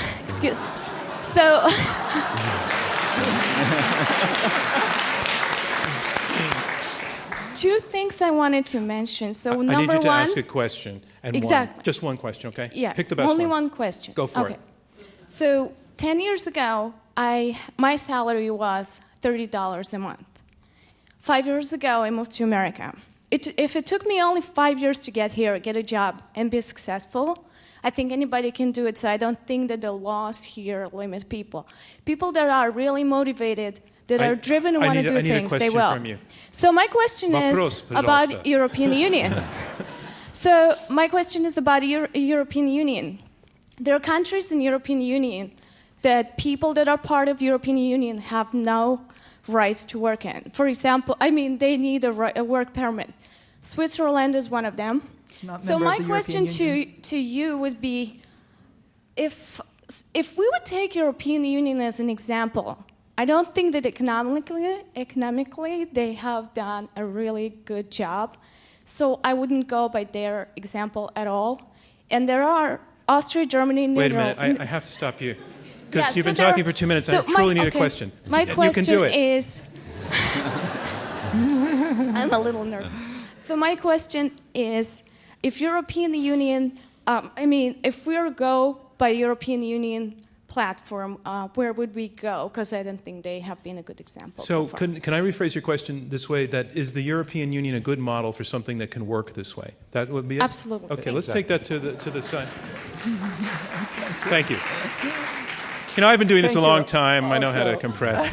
Speaker 12: two things I wanted to mention. So,
Speaker 1: I need you to ask a question. And just one question, okay?
Speaker 12: Yeah,
Speaker 1: pick the best
Speaker 12: only
Speaker 1: one.
Speaker 12: one question.
Speaker 1: Go for it.
Speaker 12: So, 10 years ago, my salary was $30 a month. 5 years ago, I moved to America. If it took me only 5 years to get here, get a job, and be successful, I think anybody can do it. So I don't think that the laws here limit people. People that are really motivated, that are driven and want to do things, they will.
Speaker 1: From you.
Speaker 12: So my question is about European Union. So my question is about European Union. There are countries in European Union that people that are part of European Union have no rights to work in. For example, they need a work permit. Switzerland is one of them. So my question to you would be, if we would take European Union as an example, I don't think that economically they have done a really good job. So I wouldn't go by their example at all. And there are Austria, Germany,
Speaker 1: Wait a minute, I have to stop you. Because you've been talking for 2 minutes, and I truly need a question.
Speaker 12: My question
Speaker 1: you can do it.
Speaker 12: is... I'm a little nervous. So my question is, if European Union... if we go by European Union platform, where would we go? Because I don't think they have been a good example so far.
Speaker 1: Can I rephrase your question this way, that is the European Union a good model for something that can work this way? That would be it?
Speaker 12: Absolutely.
Speaker 1: Okay, let's take that to the side. Thank you. I've been doing this a long time. I know how to compress.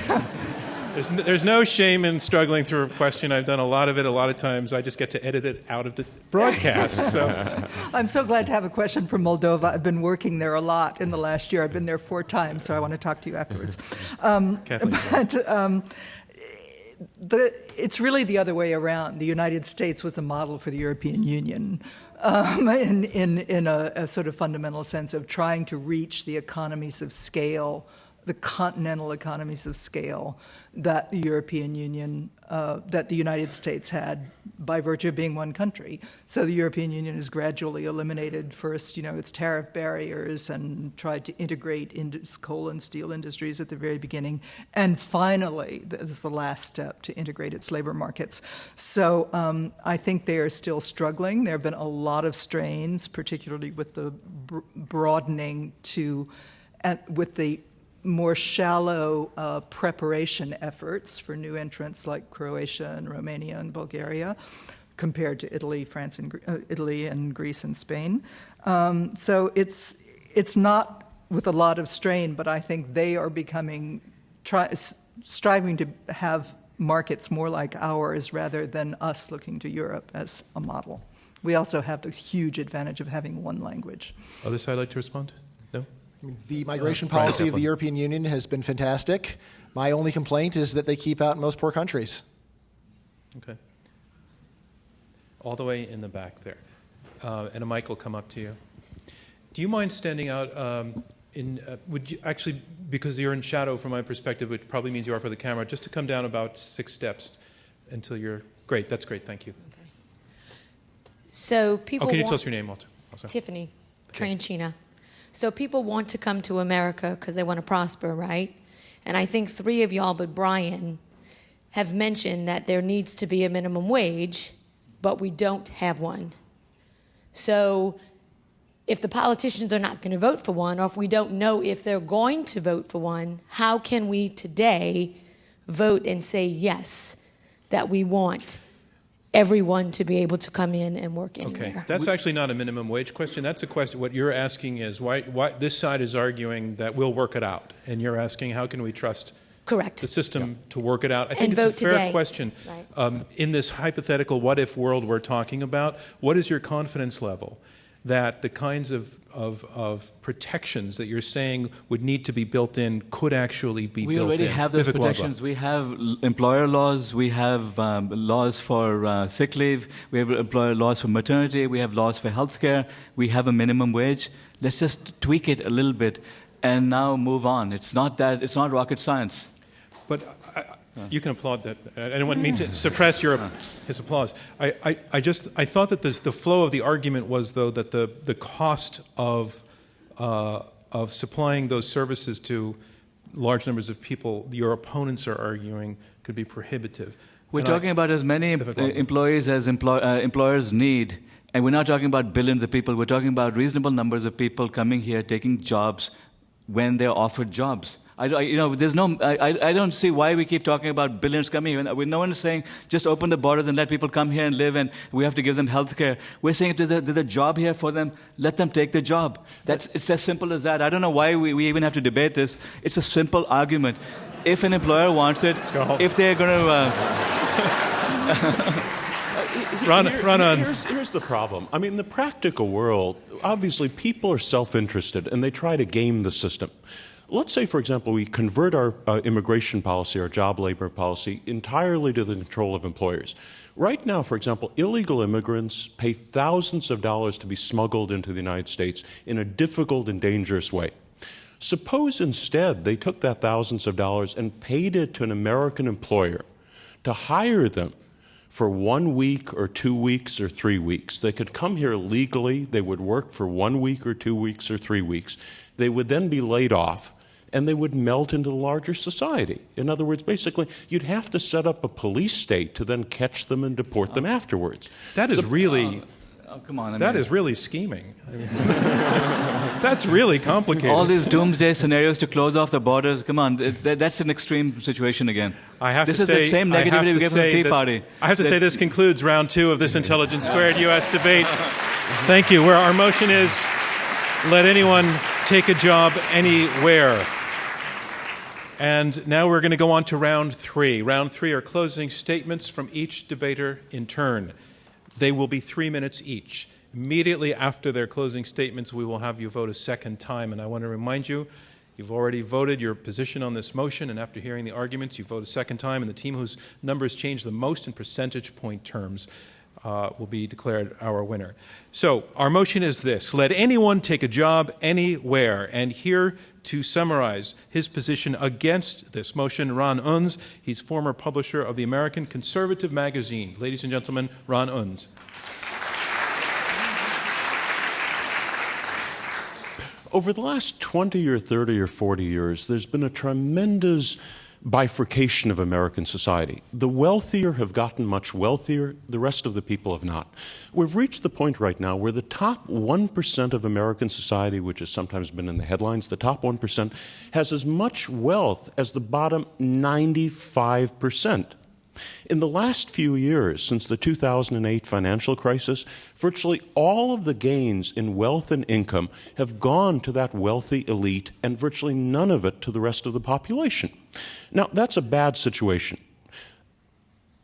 Speaker 1: There's no shame in struggling through a question. I've done a lot of it a lot of times. I just get to edit it out of the broadcast. So
Speaker 5: I'm so glad to have a question from Moldova. I've been working there a lot in the last year. I've been there 4 times, so I want to talk to you afterwards. It's really the other way around. The United States was a model for the European Union. In a sort of fundamental sense of trying to reach the economies of scale, the continental economies of scale that the European Union, that the United States had by virtue of being one country. So the European Union has gradually eliminated first, its tariff barriers and tried to integrate into coal and steel industries at the very beginning. And finally, this is the last step, to integrate its labor markets. So I think they are still struggling. There have been a lot of strains, particularly with the broadening with the more shallow preparation efforts for new entrants like Croatia and Romania and Bulgaria, compared to Italy, France, and Italy and Greece and Spain. So it's not with a lot of strain, but I think they are striving to have markets more like ours rather than us looking to Europe as a model. We also have the huge advantage of having one language.
Speaker 1: Other side like to respond? No?
Speaker 3: The migration policy of the European Union has been fantastic. My only complaint is that they keep out most poor countries.
Speaker 1: Okay. All the way in the back there. and a mic will come up to you. Do you mind standing out would you actually, because you're in shadow from my perspective, which probably means you are for the camera, just to come down about 6 steps until you're, great, that's great, thank you.
Speaker 13: Okay. So people
Speaker 1: can you tell us your name also?
Speaker 13: Tiffany, Tranchina. So people want to come to America because they want to prosper, right? And I think 3 of y'all, but Brian, have mentioned that there needs to be a minimum wage, but we don't have one. So if the politicians are not going to vote for one, or if we don't know if they're going to vote for one, how can we today vote and say yes, that we want everyone to be able to come in and work anywhere?
Speaker 1: Okay, that's actually not a minimum wage question. That's a question, what you're asking is why this side is arguing that we'll work it out, and you're asking how can we trust
Speaker 13: Correct.
Speaker 1: the system to work it out. I think
Speaker 13: and
Speaker 1: it's a fair
Speaker 13: today.
Speaker 1: question.
Speaker 13: Right.
Speaker 1: In this hypothetical what-if world we're talking about, what is your confidence level that the kinds of protections that you're saying would need to be built in could actually be built in?
Speaker 4: We already have those protections. We have employer laws. We have laws for sick leave. We have employer laws for maternity. We have laws for health care. We have a minimum wage. Let's just tweak it a little bit and now move on. It's not rocket science.
Speaker 1: But you can applaud that. I don't mean to suppress his applause. I thought that the flow of the argument was, though, that the cost of supplying those services to large numbers of people, your opponents are arguing, could be prohibitive.
Speaker 4: We're talking about as many employees as employers need. And we're not talking about billions of people. We're talking about reasonable numbers of people coming here, taking jobs when they're offered jobs. I don't see why we keep talking about billions coming here. No one is saying just open the borders and let people come here and live, and we have to give them health care. We're saying there's a job here for them. Let them take the job. It's as simple as that. I don't know why we even have to debate this. It's a simple argument. If an employer wants it, if they're going to...
Speaker 6: Here's the problem. I mean, in the practical world, obviously people are self-interested and they try to game the system. Let's say, for example, we convert our immigration policy, our job labor policy, entirely to the control of employers. Right now, for example, illegal immigrants pay thousands of dollars to be smuggled into the United States in a difficult and dangerous way. Suppose instead they took that thousands of dollars and paid it to an American employer to hire them for 1 week or 2 weeks or 3 weeks. They could come here legally. They would work for 1 week or 2 weeks or 3 weeks. They would then be laid off, and they would melt into the larger society. In other words, basically, you'd have to set up a police state to then catch them and deport them afterwards.
Speaker 1: That is really...
Speaker 4: come on.
Speaker 1: That is really scheming. I mean, that's really complicated.
Speaker 4: All these doomsday scenarios to close off the borders, come on, that's an extreme situation again. This is the same negativity we get from the Tea Party.
Speaker 1: I have to say this concludes round 2 of this Intelligence Squared U.S. debate. Thank you. Where our motion is, let anyone take a job anywhere. And now we're going to go on to round 3. Round 3 are closing statements from each debater in turn. They will be 3 minutes each. Immediately after their closing statements, we will have you vote a second time. And I want to remind you, you've already voted your position on this motion, and after hearing the arguments, you vote a second time, and the team whose numbers change the most in percentage point terms will be declared our winner. So our motion is this: let anyone take a job anywhere. And here to summarize his position against this motion, Ron Unz. He's former publisher of the American Conservative magazine. Ladies and gentlemen, Ron Unz.
Speaker 6: Over the last 20 or 30 or 40 years, there's been a tremendous bifurcation of American society. The wealthier have gotten much wealthier, the rest of the people have not. We've reached the point right now where the top 1% of American society, which has sometimes been in the headlines, the top 1% has as much wealth as the bottom 95%. In the last few years, since the 2008 financial crisis, virtually all of the gains in wealth and income have gone to that wealthy elite and virtually none of it to the rest of the population. Now, that's a bad situation.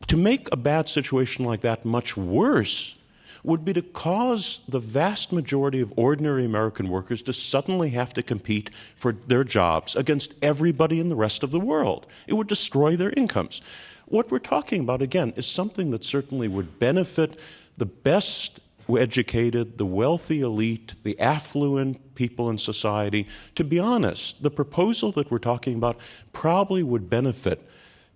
Speaker 6: To make a bad situation like that much worse would be to cause the vast majority of ordinary American workers to suddenly have to compete for their jobs against everybody in the rest of the world. It would destroy their incomes. What we're talking about, again, is something that certainly would benefit the best educated, the wealthy elite, the affluent people in society. To be honest, the proposal that we're talking about probably would benefit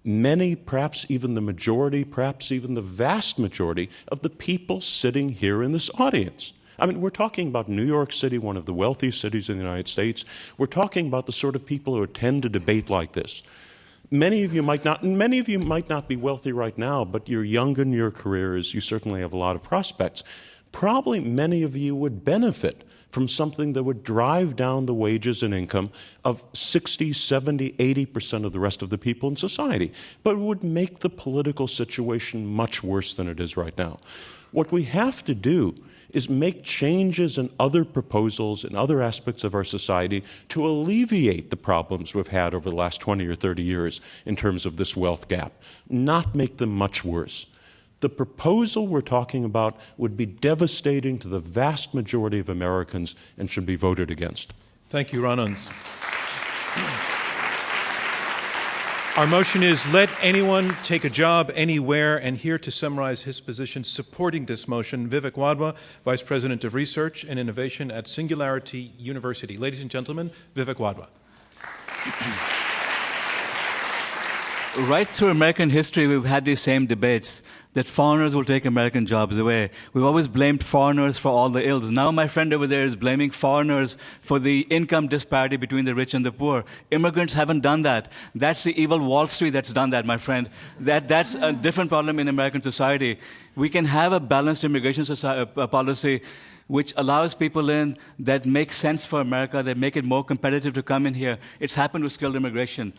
Speaker 6: many, perhaps even the majority, perhaps even the vast majority of the people sitting here in this audience. I mean, we're talking about New York City, one of the wealthiest cities in the United States. We're talking about the sort of people who attend a debate like this. Many of you might not be wealthy right now, but you're young in your careers. You certainly have a lot of prospects. Probably many of you would benefit from something that would drive down the wages and income of 60, 70, 80% of the rest of the people in society, but it would make the political situation much worse than it is right now. What we have to do is make changes in other proposals in other aspects of our society to alleviate the problems we've had over the last 20 or 30 years in terms of this wealth gap, not make them much worse. The proposal we're talking about would be devastating to the vast majority of Americans and should be voted against.
Speaker 1: Thank you, Ron Unz. Our motion is let anyone take a job anywhere, and here to summarize his position supporting this motion, Vivek Wadhwa, Vice President of Research and Innovation at Singularity University. Ladies and gentlemen, Vivek Wadhwa.
Speaker 4: Right through American history, we've had these same debates that foreigners will take American jobs away. We've always blamed foreigners for all the ills. Now my friend over there is blaming foreigners for the income disparity between the rich and the poor. Immigrants haven't done that. That's the evil Wall Street that's done that, my friend. That's a different problem in American society. We can have a balanced immigration policy which allows people in that make sense for America, that make it more competitive to come in here. It's happened with skilled immigration.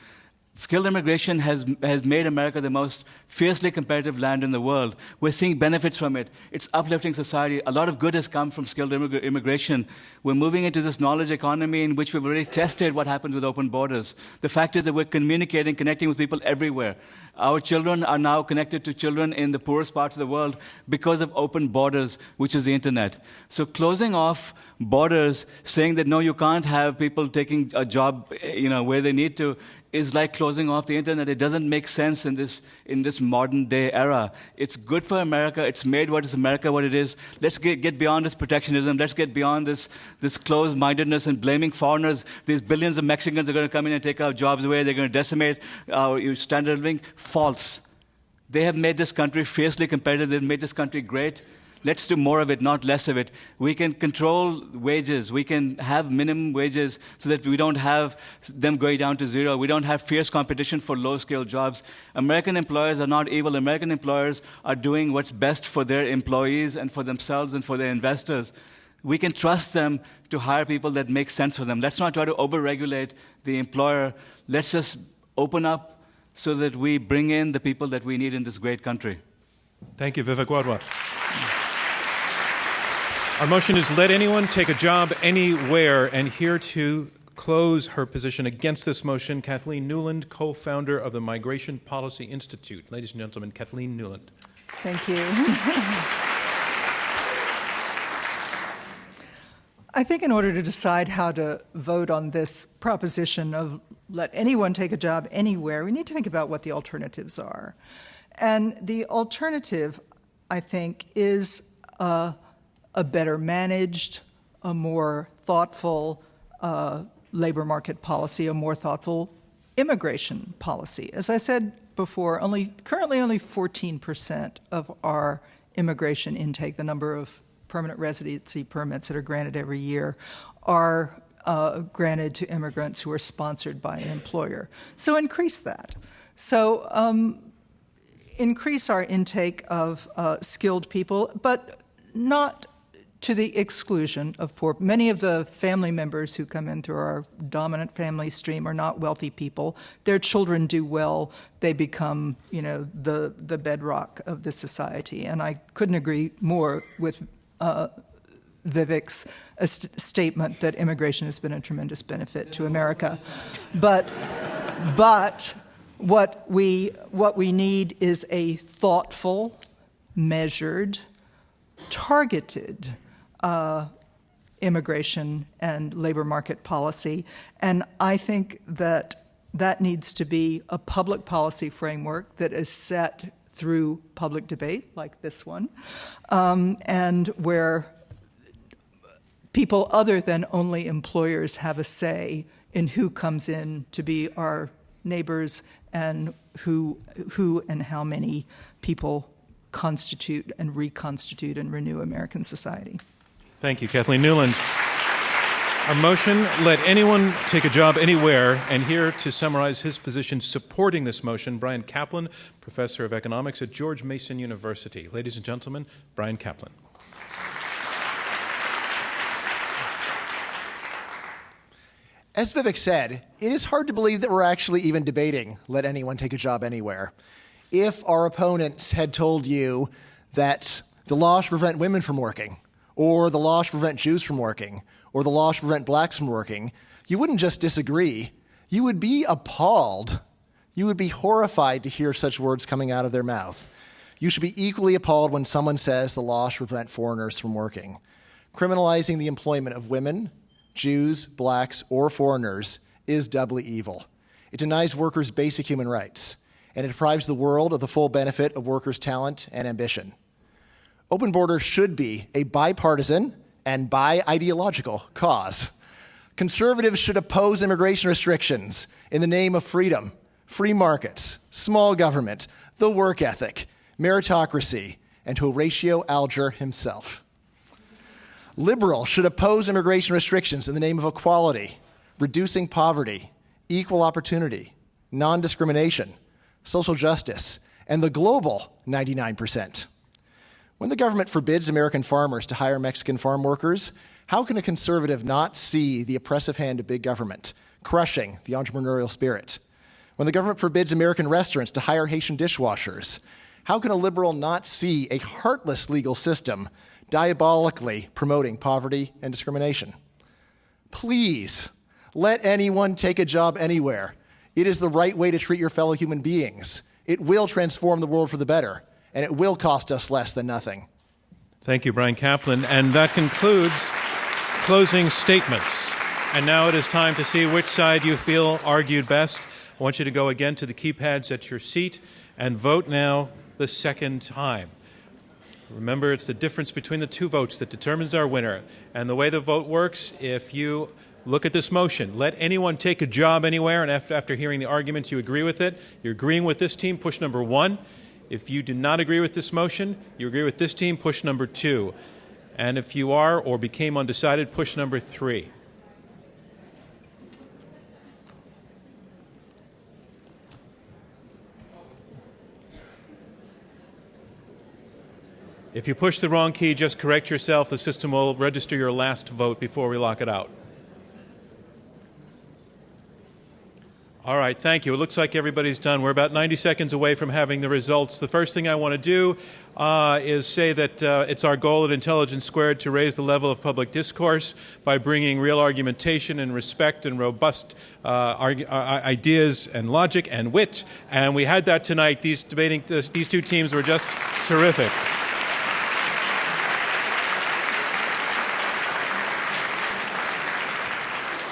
Speaker 4: Skilled immigration has made America the most fiercely competitive land in the world. We're seeing benefits from it. It's uplifting society. A lot of good has come from skilled immigration. We're moving into this knowledge economy in which we've already tested what happens with open borders. The fact is that we're connecting with people everywhere. Our children are now connected to children in the poorest parts of the world because of open borders, which is the internet. So closing off borders, saying that no, you can't have people taking a job, where they need to, is like closing off the internet. It doesn't make sense in this modern day era. It's good for America. It's made what is America what it is. Let's get beyond this protectionism. Let's get beyond this closed-mindedness and blaming foreigners. These billions of Mexicans are going to come in and take our jobs away. They're going to decimate our standard of living. False. They have made this country fiercely competitive. They've made this country great. Let's do more of it, not less of it. We can control wages. We can have minimum wages so that we don't have them going down to zero. We don't have fierce competition for low-skilled jobs. American employers are not evil. American employers are doing what's best for their employees and for themselves and for their investors. We can trust them to hire people that make sense for them. Let's not try to over-regulate the employer. Let's just open up so that we bring in the people that we need in this great country.
Speaker 1: Thank you, Vivek Wadhwa. Our motion is let anyone take a job anywhere, and here to close her position against this motion, Kathleen Newland, co-founder of the Migration Policy Institute. Ladies and gentlemen, Kathleen Newland.
Speaker 5: Thank you. I think in order to decide how to vote on this proposition of let anyone take a job anywhere, we need to think about what the alternatives are. And the alternative, I think, is a better managed, a more thoughtful labor market policy, a more thoughtful immigration policy. As I said before, currently only 14% of our immigration intake, the number of permanent residency permits that are granted every year, are granted to immigrants who are sponsored by an employer. So increase that. So increase our intake of skilled people, but not to the exclusion of poor. Many of the family members who come in through our dominant family stream are not wealthy people. Their children do well. They become, the bedrock of the society. And I couldn't agree more with Vivek's statement that immigration has been a tremendous benefit to America. But what we need is a thoughtful, measured, targeted immigration and labor market policy. And I think that needs to be a public policy framework that is set through public debate like this one, and where people other than only employers have a say in who comes in to be our neighbors and who and how many people constitute and reconstitute and renew American society.
Speaker 1: Thank you, Kathleen Newland. Our motion, let anyone take a job anywhere, and here to summarize his position supporting this motion, Brian Kaplan, professor of economics at George Mason University. Ladies and gentlemen, Brian Kaplan.
Speaker 3: As Vivek said, it is hard to believe that we're actually even debating let anyone take a job anywhere. If our opponents had told you that the law should prevent women from working, or the law should prevent Jews from working, or the law should prevent blacks from working, you wouldn't just disagree. You would be appalled. You would be horrified to hear such words coming out of their mouth. You should be equally appalled when someone says the law should prevent foreigners from working. Criminalizing the employment of women, Jews, blacks, or foreigners is doubly evil. It denies workers basic human rights, and it deprives the world of the full benefit of workers' talent and ambition. Open borders should be a bipartisan and bi-ideological cause. Conservatives should oppose immigration restrictions in the name of freedom, free markets, small government, the work ethic, meritocracy, and Horatio Alger himself. Liberals should oppose immigration restrictions in the name of equality, reducing poverty, equal opportunity, non-discrimination, social justice, and the global 99%. When the government forbids American farmers to hire Mexican farm workers, how can a conservative not see the oppressive hand of big government, crushing the entrepreneurial spirit? When the government forbids American restaurants to hire Haitian dishwashers, how can a liberal not see a heartless legal system diabolically promoting poverty and discrimination? Please, let anyone take a job anywhere. It is the right way to treat your fellow human beings. It will transform the world for the better, and it will cost us less than nothing.
Speaker 1: Thank you, Brian Kaplan. And that concludes closing statements. And now it is time to see which side you feel argued best. I want you to go again to the keypads at your seat and vote now the second time. Remember, it's the difference between the two votes that determines our winner. And the way the vote works, if you look at this motion, let anyone take a job anywhere, and after hearing the arguments you agree with it, you're agreeing with this team, push number 1. If you do not agree with this motion, you agree with this team, push number 2. And if you are or became undecided, push number 3. If you push the wrong key, just correct yourself. The system will register your last vote before we lock it out. All right, thank you. It looks like everybody's done. We're about 90 seconds away from having the results. The first thing I want to do is say that it's our goal at Intelligence Squared to raise the level of public discourse by bringing real argumentation and respect and robust ideas and logic and wit. And we had that tonight. These two teams were just terrific.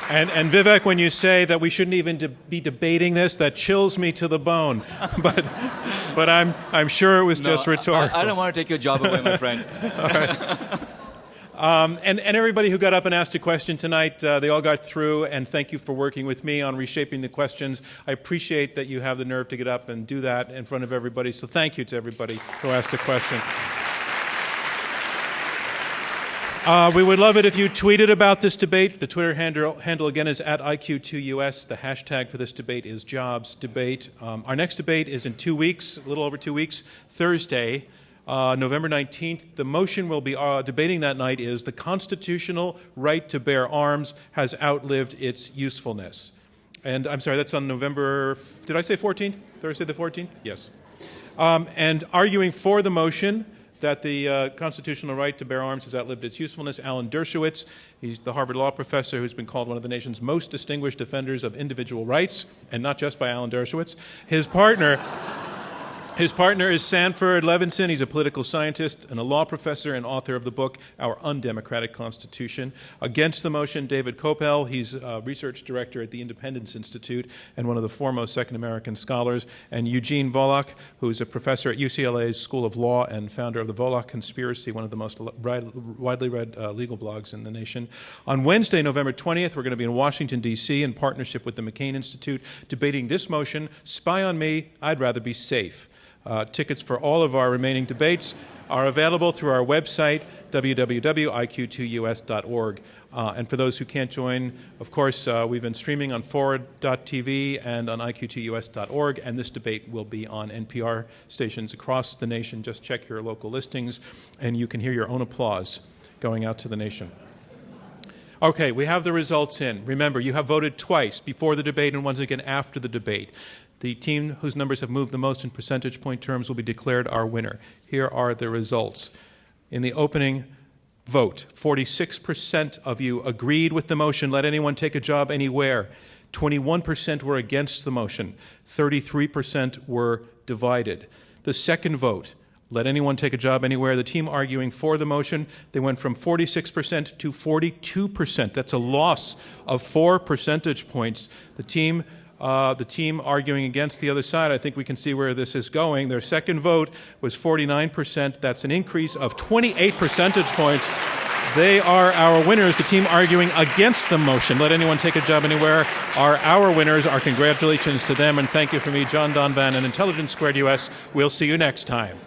Speaker 1: And Vivek, when you say that we shouldn't even be debating this, that chills me to the bone. But I'm sure it was just rhetorical.
Speaker 4: I don't want to take your job away, my friend.
Speaker 1: All right. And everybody who got up and asked a question tonight, they all got through, and thank you for working with me on reshaping the questions. I appreciate that you have the nerve to get up and do that in front of everybody, so thank you to everybody who asked a question. We would love it if you tweeted about this debate. The Twitter handle again is @IQ2US. The hashtag for this debate is JobsDebate. Our next debate is in 2 weeks, a little over 2 weeks, Thursday, November 19th. The motion we'll be debating that night is the constitutional right to bear arms has outlived its usefulness. And I'm sorry, that's on November, did I say 14th? Thursday the 14th? Yes. And arguing for the motion that the constitutional right to bear arms has outlived its usefulness, Alan Dershowitz. He's the Harvard Law professor who's been called one of the nation's most distinguished defenders of individual rights, and not just by Alan Dershowitz. His partner, His partner is Sanford Levinson. He's a political scientist and a law professor and author of the book, Our Undemocratic Constitution. Against the motion, David Koppel. He's a research director at the Independence Institute and one of the foremost Second American scholars. And Eugene Volokh, who's a professor at UCLA's School of Law and founder of the Volokh Conspiracy, one of the most widely read legal blogs in the nation. On Wednesday, November 20th, we're going to be in Washington, D.C. in partnership with the McCain Institute, debating this motion, Spy on Me, I'd Rather Be Safe. Tickets for all of our remaining debates are available through our website, www.iq2us.org. And for those who can't join, of course, we've been streaming on forward.tv and on iq2us.org, and this debate will be on NPR stations across the nation. Just check your local listings, and you can hear your own applause going out to the nation. Okay, we have the results in. Remember, you have voted twice, before the debate and once again after the debate. The team whose numbers have moved the most in percentage point terms will be declared our winner. Here are the results. In the opening vote, 46% of you agreed with the motion, let anyone take a job anywhere. 21% were against the motion. 33% were divided. The second vote, let anyone take a job anywhere. The team arguing for the motion, they went from 46% to 42%. That's a loss of 4 percentage points. The team arguing against the other side, I think we can see where this is going. Their second vote was 49%. That's an increase of 28 percentage points. They are our winners. The team arguing against the motion, let anyone take a job anywhere, are our winners. Our congratulations to them, and thank you from me, John Donvan, and Intelligence Squared US. We'll see you next time.